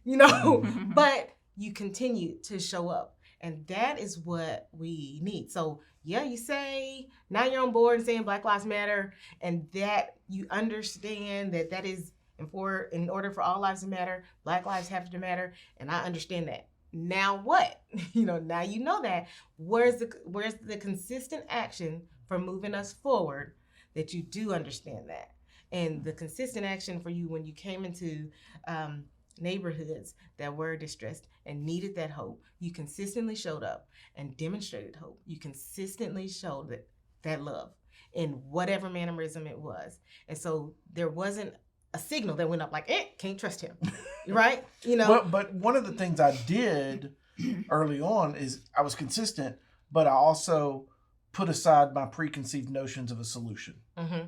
but you continue to show up. And that is what we need. So yeah, you say, now you're on board and saying Black Lives Matter, and that you understand that is in order for all lives to matter, Black lives have to matter, and I understand that. Now what? Now you know that. Where's the consistent action for moving us forward that you do understand that? And the consistent action for you when you came into neighborhoods that were distressed and needed that hope, you consistently showed up and demonstrated hope. You consistently showed that love in whatever mannerism it was. And so there wasn't a signal that went up like, can't trust him, right? But one of the things I did early on is I was consistent, but I also put aside my preconceived notions of a solution. Mm-hmm.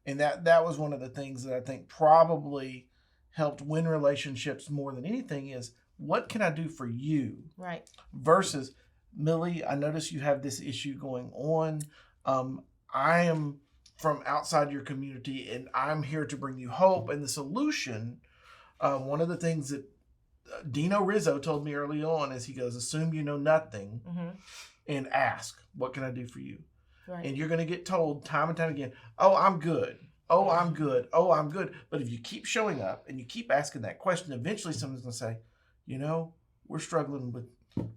And that was one of the things that I think probably helped win relationships more than anything is, what can I do for you? Right. Versus, Millie, I notice you have this issue going on. I am from outside your community, and I'm here to bring you hope. And the solution, one of the things that Dino Rizzo told me early on is he goes, assume you know nothing and ask, what can I do for you? Right. And you're going to get told time and time again, oh, I'm good. Oh, I'm good. Oh, I'm good. But if you keep showing up and you keep asking that question, eventually someone's going to say, we're struggling with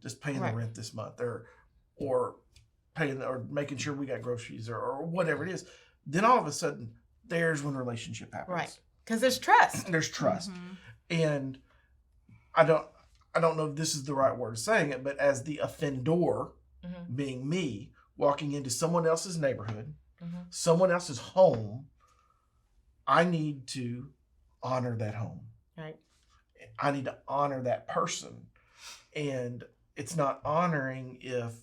just paying the rent this month or paying or making sure we got groceries or whatever it is. Then all of a sudden, there's when relationship happens. Right. Because there's trust. There's trust. And I don't know if this is the right word of saying it, but as the offender, being me, walking into someone else's neighborhood, someone else's home, I need to honor that home. Right. I need to honor that person. And it's not honoring if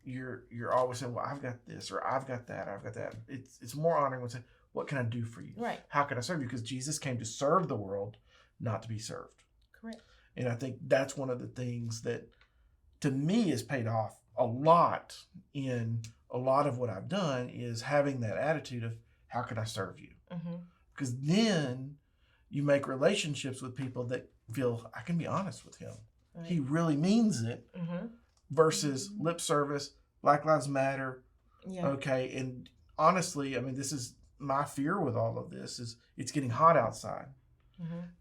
you're always saying, well, I've got this or I've got that. It's more honoring when saying, what can I do for you? Right. How can I serve you? Because Jesus came to serve the world, not to be served. Correct. And I think that's one of the things that to me has paid off a lot in a lot of what I've done is having that attitude of how can I serve you? Because then you make relationships with people that feel I can be honest with him. Right. He really means it versus lip service, Black Lives Matter. Yeah. Okay. And honestly, I mean, this is my fear with all of this is it's getting hot outside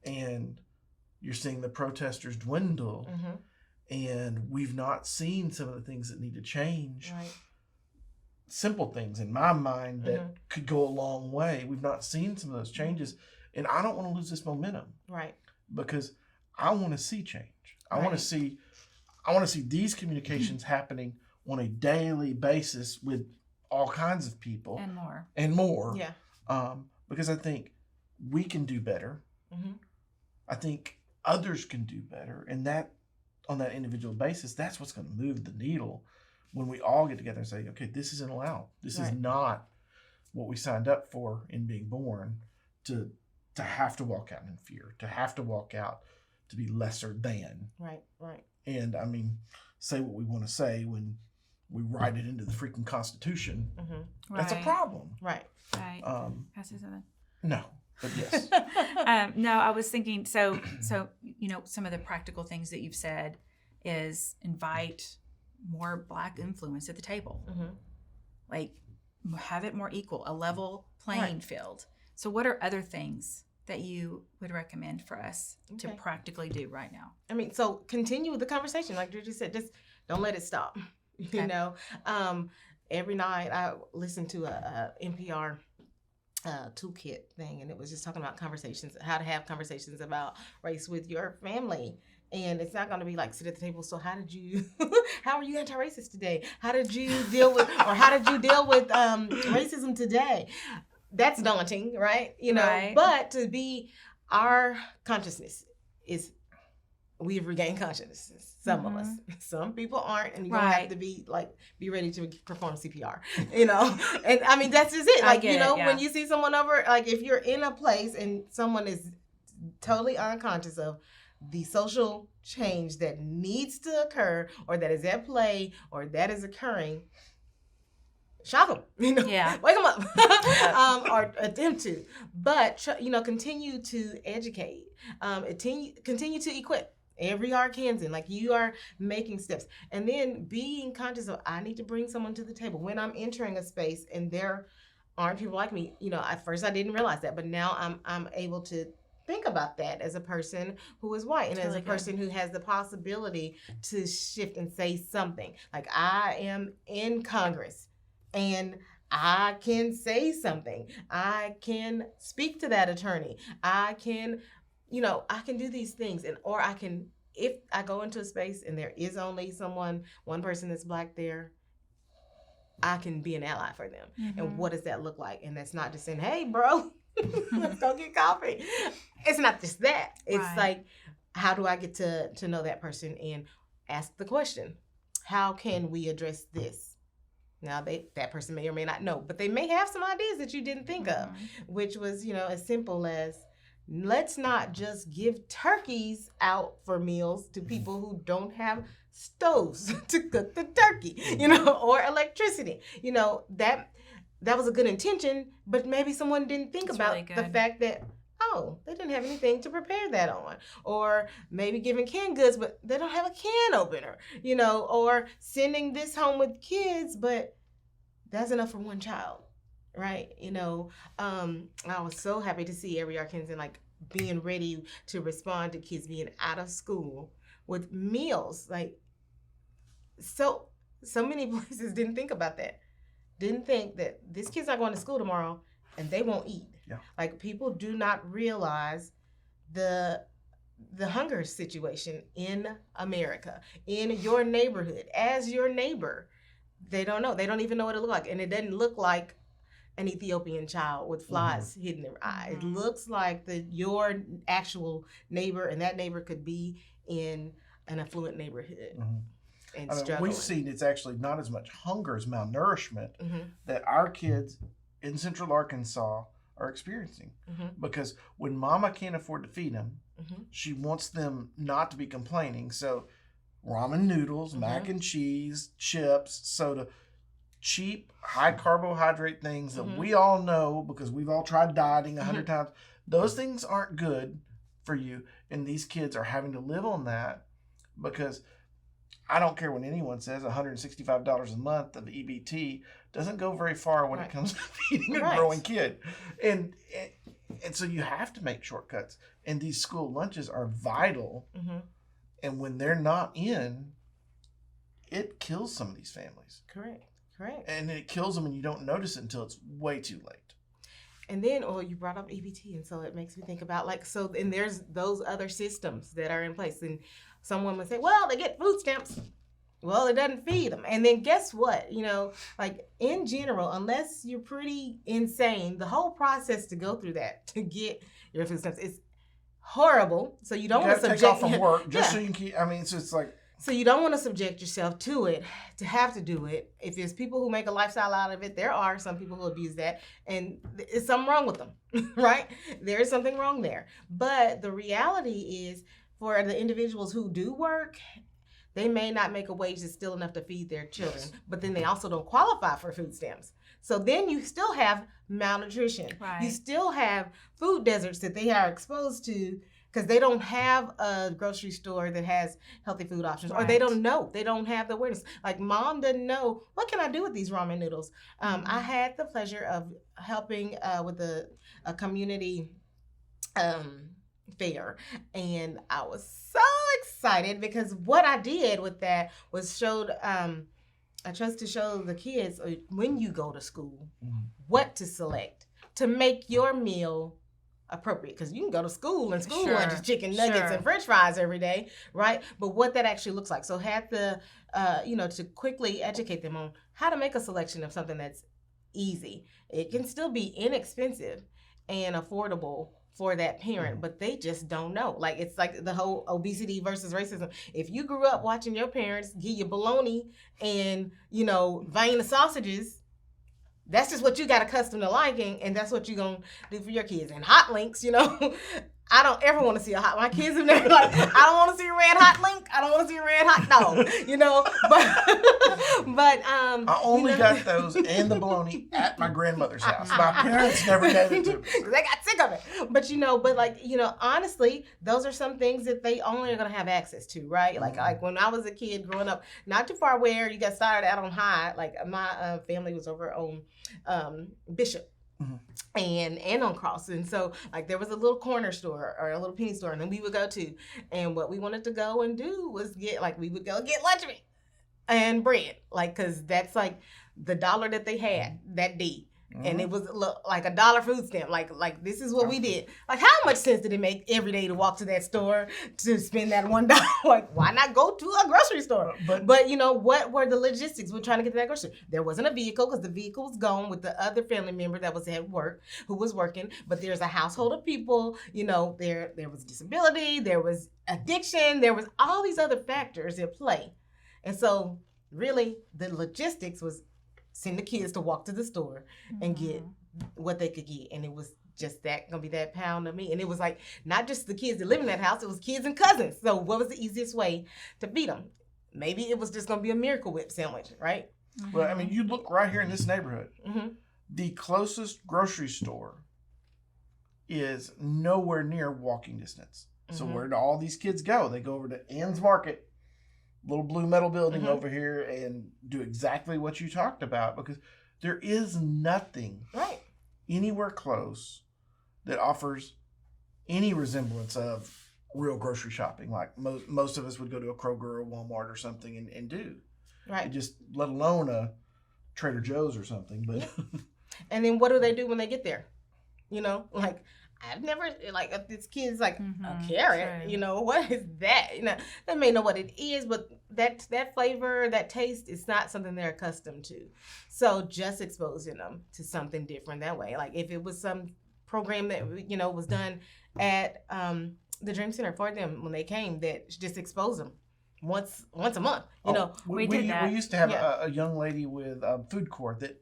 and you're seeing the protesters dwindle and we've not seen some of the things that need to change. Right. Simple things in my mind that could go a long way. We've not seen some of those changes and I don't want to lose this momentum. Right. Because I want to see change. I want to see these communications happening on a daily basis with all kinds of people and more. Yeah. Because I think we can do better. I think others can do better, and that on that individual basis, that's what's going to move the needle when we all get together and say, okay, this isn't allowed. This is not what we signed up for in being born to have to walk out in fear, to have to walk out to be lesser than. Right. And I mean, say what we want to say when we write it into the freaking Constitution. That's a problem. Right. Can I say something? No, but yes. No, I was thinking, so some of the practical things that you've said is invite more Black influence at the table. Like have it more equal, a level playing field. So what are other things that you would recommend for us to practically do right now? I mean, so continue the conversation. Like Drew just said, just don't let it stop. Okay. Every night I listen to a NPR toolkit thing, and it was just talking about conversations, how to have conversations about race with your family. And it's not going to be like sit at the table. So how are you anti-racist today? How did you deal with racism today? That's daunting, right? But to be our consciousness is we've regained consciousness. Some of us, some people aren't, and you don't have to be ready to perform CPR, And I mean that's just it. When you see someone over, like if you're in a place and someone is totally unconscious of the social change that needs to occur, or that is at play, or that is occurring. Shock them, wake them up, or attempt to. But continue to educate, continue to equip every Arkansan. Like you are making steps, and then being conscious of I need to bring someone to the table when I'm entering a space and they're aren't people like me. You know, at first I didn't realize that, but now I'm able to think about that as a person who is white and That's as really a person who has the possibility to shift and say something. Like, I am in Congress and I can say something. I can speak to that attorney. I can, you know, I can do these things, and or I can, if I go into a space and there is only one person that's black there, I can be an ally for them. And what does that look like? And that's not just saying, hey, bro, let's go get coffee. It's not just that. It's Right. like, how do I get to know that person and ask the question, how can we address this? Now, that person may or may not know, but they may have some ideas that you didn't think of, which was, you know, as simple as, let's not just give turkeys out for meals to people who don't have stoves to cook the turkey, you know, or electricity. You know, that was a good intention, but maybe someone didn't think That's about really the good. fact that, oh, they didn't have anything to prepare that on. Or maybe giving canned goods, but they don't have a can opener, you know, or sending this home with kids, but that's enough for one child, right? You know, I was so happy to see Avery Arkinson like being ready to respond to kids being out of school with meals. Like, so many places didn't think about that. Didn't think that this kid's not going to school tomorrow and they won't eat. Yeah. Like, people do not realize the hunger situation in America, in your neighborhood, as your neighbor. They don't know. They don't even know what it looks like. And it doesn't look like an Ethiopian child with flies hidden in their eye. It looks like your actual neighbor, and that neighbor could be in an affluent neighborhood. And I mean, struggling. we've seen it's actually not as much hunger as malnourishment Mhm. that our kids in Central Arkansas are experiencing. Because when mama can't afford to feed them, she wants them not to be complaining. So ramen noodles, mac and cheese, chips, soda, cheap, high carbohydrate things that we all know because we've all tried dieting 100 times. Those things aren't good for you. And these kids are having to live on that because I don't care what anyone says, $165 a month of EBT doesn't go very far when it comes to feeding a growing kid. And so you have to make shortcuts. And these school lunches are vital. And when they're not in, it kills some of these families. Correct. And it kills them and you don't notice it until it's way too late. And then, you brought up EBT, and so it makes me think about, like, so, and there's those other systems that are in place. And someone would say, well, they get food stamps. Well, it doesn't feed them. And then guess what? You know, like, in general, unless you're pretty insane, the whole process to go through that, to get your food stamps, is horrible. So you don't want to take off from work just so you can keep, I mean, so it's like. So you don't want to subject yourself to it, to have to do it. If there's people who make a lifestyle out of it, there are some people who abuse that, and there's something wrong with them, right? There is something wrong there. But the reality is, for the individuals who do work, they may not make a wage that's still enough to feed their children, but then they also don't qualify for food stamps. So then you still have malnutrition. Right. You still have food deserts that they are exposed to because they don't have a grocery store that has healthy food options, or they don't know. They don't have the awareness. Like, mom doesn't know, what can I do with these ramen noodles? I had the pleasure of helping with a community fair, and I was so excited because what I did with that was I chose to show the kids when you go to school what to select to make your meal appropriate, because you can go to school and school lunch is chicken nuggets and french fries every day, right? But what that actually looks like. So had the to quickly educate them on how to make a selection of something that's easy. It can still be inexpensive and affordable for that parent, but they just don't know. Like, it's like the whole obesity versus racism. If you grew up watching your parents give you bologna and, vein of sausages, that's just what you got accustomed to liking, and that's what you're going to do for your kids. And hot links, I don't ever want to see a hot. My kids have never like. I don't want to see a red hot link. I don't want to see a red hot dog. You know, but I only got those and the bologna at my grandmother's house. My parents never gave it to me. They got sick of it. But honestly, those are some things that they only are gonna have access to, right? Like when I was a kid growing up, not too far where you got started out on High. Like my family was over on Bishop. Mm-hmm. And on Cross, and so like there was a little corner store or a little penny store, and then we would go to, and what we wanted to go and do was we would go get lunch meat and bread, like because that's like the $1 that they had that day. And it was like $1 food stamp. Like this is what we did. Like how much sense did it make every day to walk to that store to spend that $1? Like why not go to a grocery store? But what were the logistics? We're trying to get to that grocery. There wasn't a vehicle because the vehicle was gone with the other family member that was at work who was working. But there's a household of people. There was disability. There was addiction. There was all these other factors at play. And so really the logistics was send the kids to walk to the store and get what they could get. And it was just gonna be that pound of meat. And it was like, not just the kids that live in that house, it was kids and cousins. So what was the easiest way to feed them? Maybe it was just gonna be a Miracle Whip sandwich, right? Well, I mean, you look right here in this neighborhood. Mm-hmm. The closest grocery store is nowhere near walking distance. So where do all these kids go? They go over to Ann's Market, little blue metal building over here, and do exactly what you talked about, because there is nothing anywhere close that offers any resemblance of real grocery shopping. Like most of us would go to a Kroger or a Walmart or something and do. Right. Just let alone a Trader Joe's or something. But and then what do they do when they get there? I've never, if this kid's like a carrot, True. What is that? They may know what it is, but that flavor, that taste is not something they're accustomed to. So just exposing them to something different that way. Like if it was some program that, was done at the Dream Center for them when they came, that just expose them once a month, We did that. We used to have a young lady with a food court that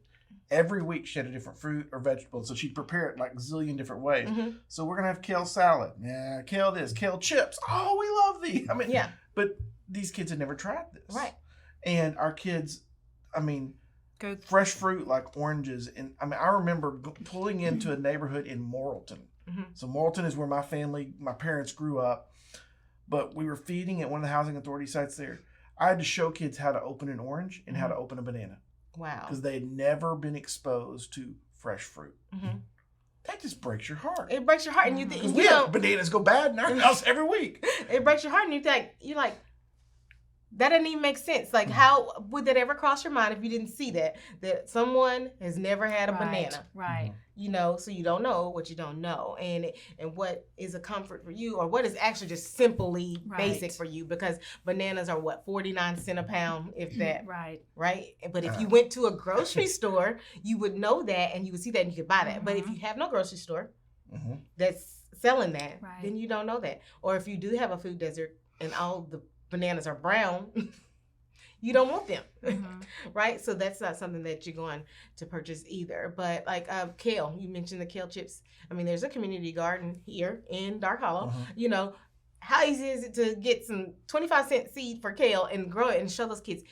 every week she had a different fruit or vegetable, so she'd prepare it like a zillion different ways. So we're gonna have kale salad, kale this, kale chips. Oh, we love these. I mean, but these kids had never tried this, right? And our kids, fresh fruit like oranges, and I remember pulling into a neighborhood in Morrilton. So Morrilton is where my parents grew up, but we were feeding at one of the housing authority sites there. I had to show kids how to open an orange and how to open a banana. Wow. Because they had never been exposed to fresh fruit. That just breaks your heart. It breaks your heart, and you think bananas go bad in our house every week. It breaks your heart, and you're like, that doesn't even make sense. Like, how would that ever cross your mind if you didn't see that someone has never had a banana? Right. So you don't know what you don't know, and what is a comfort for you, or what is actually just simply basic for you, because bananas are 49 cents a pound, if that. Right. But if you went to a grocery store, you would know that, and you would see that, and you could buy that. But if you have no grocery store that's selling that, then you don't know that. Or if you do have a food desert and all the bananas are brown, you don't want them, right? So that's not something that you're going to purchase either. But like kale, you mentioned the kale chips. There's a community garden here in Dark Hollow. How easy is it to get some 25-cent seed for kale and grow it and show those kids,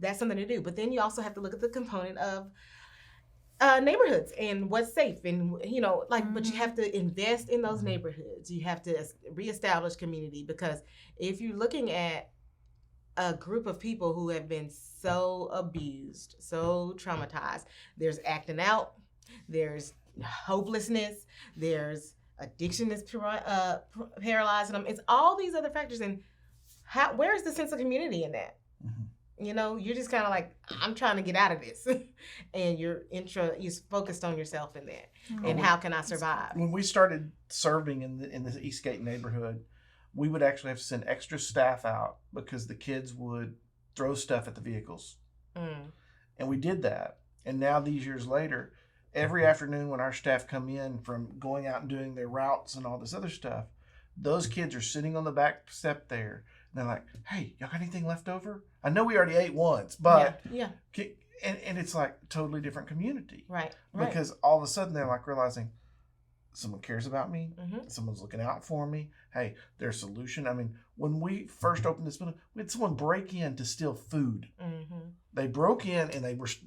that's something to do. But then you also have to look at the component of neighborhoods and what's safe, and but you have to invest in those neighborhoods. You have to reestablish community, because if you're looking at a group of people who have been so abused, so traumatized, there's acting out, there's hopelessness, there's addiction that's paralyzing them. It's all these other factors, and where is the sense of community in that? You're just kind of like, I'm trying to get out of this, and you're focused on yourself in that, and how can I survive? When we started serving in the Eastgate neighborhood, we would actually have to send extra staff out because the kids would throw stuff at the vehicles, and we did that. And now these years later, every afternoon when our staff come in from going out and doing their routes and all this other stuff, those kids are sitting on the back step there. They're like, hey, y'all got anything left over? I know we already ate once, but and it's like totally different community. Right. Because all of a sudden they're like realizing someone cares about me. Mhm. Someone's looking out for me. Hey, there's a solution. I mean, when we first opened this building, we had someone break in to steal food. Mhm. They broke in and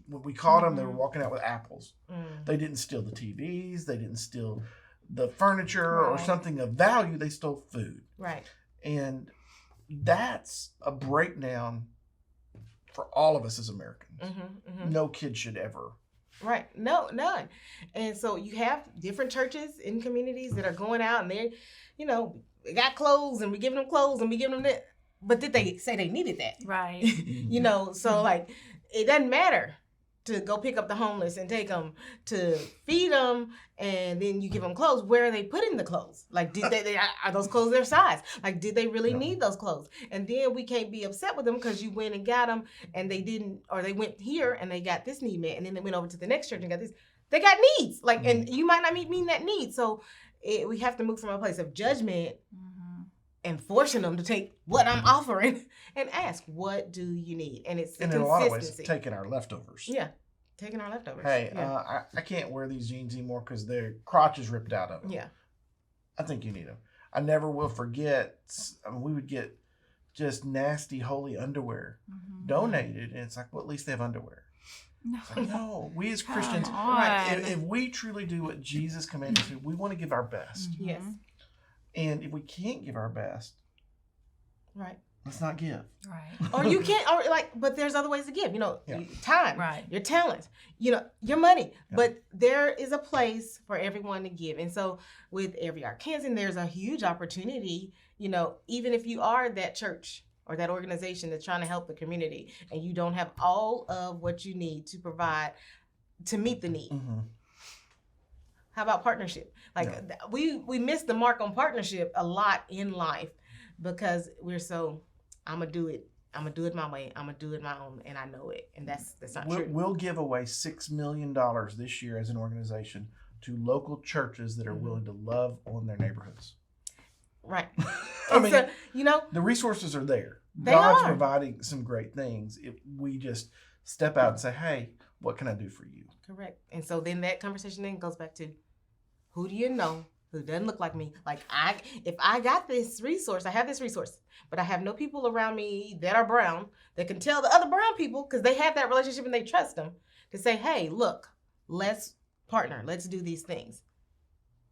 when we caught them, they were Mhm. walking out with apples. Mm. They didn't steal the TVs. They didn't steal the furniture or Right. something of value. They stole food. Right. And that's a breakdown for all of us as Americans. Mhm. Mhm. No kid should ever. Right. No, none. And so you have different churches in communities that are going out and they got clothes and we giving them clothes and we giving them that. But did they say they needed that? Right. So like it doesn't matter to go pick up the homeless and take them to feed them and then you give them clothes. Where are they putting the clothes? Like, did are those clothes their size? Like, did they really No. need those clothes? And then we can't be upset with them because you went and got them and they didn't, or they went here and they got this need met and then they went over to the next church and got this. They got needs. Like, and you might not meet that need. So we have to move from a place of judgment and forcing them to take what I'm offering and ask, what do you need? And it's the And in a lot of ways, consistency. taking our leftovers. Yeah, taking our leftovers. Hey, yeah. I can't wear these jeans anymore because their crotch is ripped out of them. Yeah. I think you need them. I never will forget. I mean, we would get just nasty, holy underwear donated, and it's like, well, at least they have underwear. No. It's like, no, we as Christians, Come Right, on. if we truly do what Jesus commanded us to, we want to give our best. Yes. And if we can't give our best, Right. let's not give. Right. Or you can't, or like, but there's other ways to give. Yeah. Your time, Right. your talent, your money. Yeah. But there is a place for everyone to give. And so with Every Arkansan, there's a huge opportunity, even if you are that church or that organization that's trying to help the community and you don't have all of what you need to provide to meet the need. Mm-hmm. How about partnership? Like we miss the mark on partnership a lot in life because we're so, I'm gonna do it my way. I'm gonna do it my own, and I know it, and that's not true. We'll give away $6 million this year as an organization to local churches that are willing to love on their neighborhoods. Right. I mean, So, the resources are there. They God's are. providing some great things. If we just step out and say, hey, what can I do for you? correct. And so then that conversation then goes back to, who do you know who doesn't look like me? Like if I got this resource, I have this resource, but I have no people around me that are brown that can tell the other brown people, because they have that relationship and they trust them, to say, hey, look, let's partner. Let's do these things.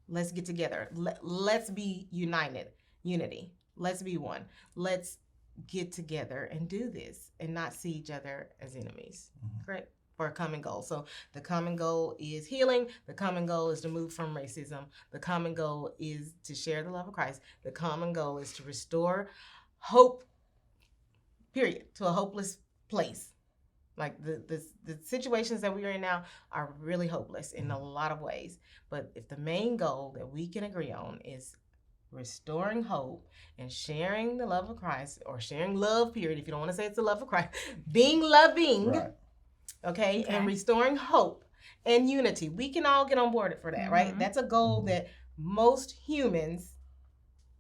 Let's get together. Let's be unity. Let's be one. Let's get together and do this and not see each other as enemies. Correct? For a common goal. So the common goal is healing. The common goal is to move from racism. The common goal is to share the love of Christ. The common goal is to restore hope, period, to a hopeless place. Like the situations that we are in now are really hopeless in a lot of ways. But if the main goal that we can agree on is restoring hope and sharing the love of Christ, or sharing love, period, if you don't want to say it's the love of Christ, being loving, Right. okay, Okay. and restoring hope and unity. We can all get on board for that, right? Mhm. That's a goal that most humans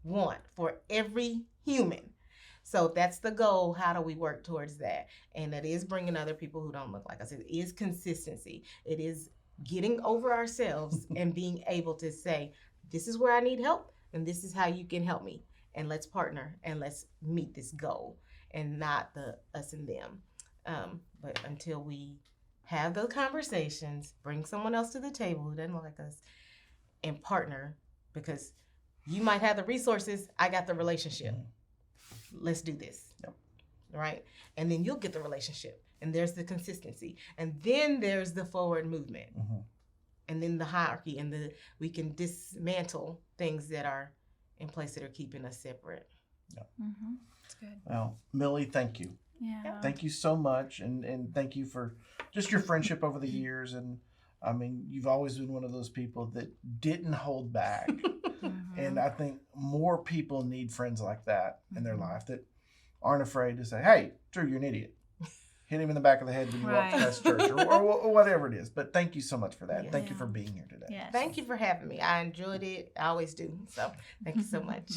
want for every human. So if that's the goal, how do we work towards that? And that is bringing other people who don't look like us. It is consistency. It is getting over ourselves and being able to say, this is where I need help and this is how you can help me. And let's partner and let's meet this goal, and not the us and them. But until we have those conversations, bring someone else to the table who doesn't like us, and partner, because you might have the resources, I got the relationship. Let's do this. Yep. Right? And then you'll get the relationship. And there's the consistency. And then there's the forward movement. Mm-hmm. And then the hierarchy, and we can dismantle things that are in place that are keeping us separate. It's good. Well, Millie, thank you. Yeah. Thank you so much, and thank you for just your friendship over the years. And I mean, you've always been one of those people that didn't hold back. And I think more people need friends like that in their life, that aren't afraid to say, hey, Drew, you're an idiot. Hit him in the back of the head when you walk Right. past church, or whatever it is. But thank you so much for that. Yeah. Thank you for being here today. Yes. Thank you for having me. I enjoyed it. I always do. So thank you so much.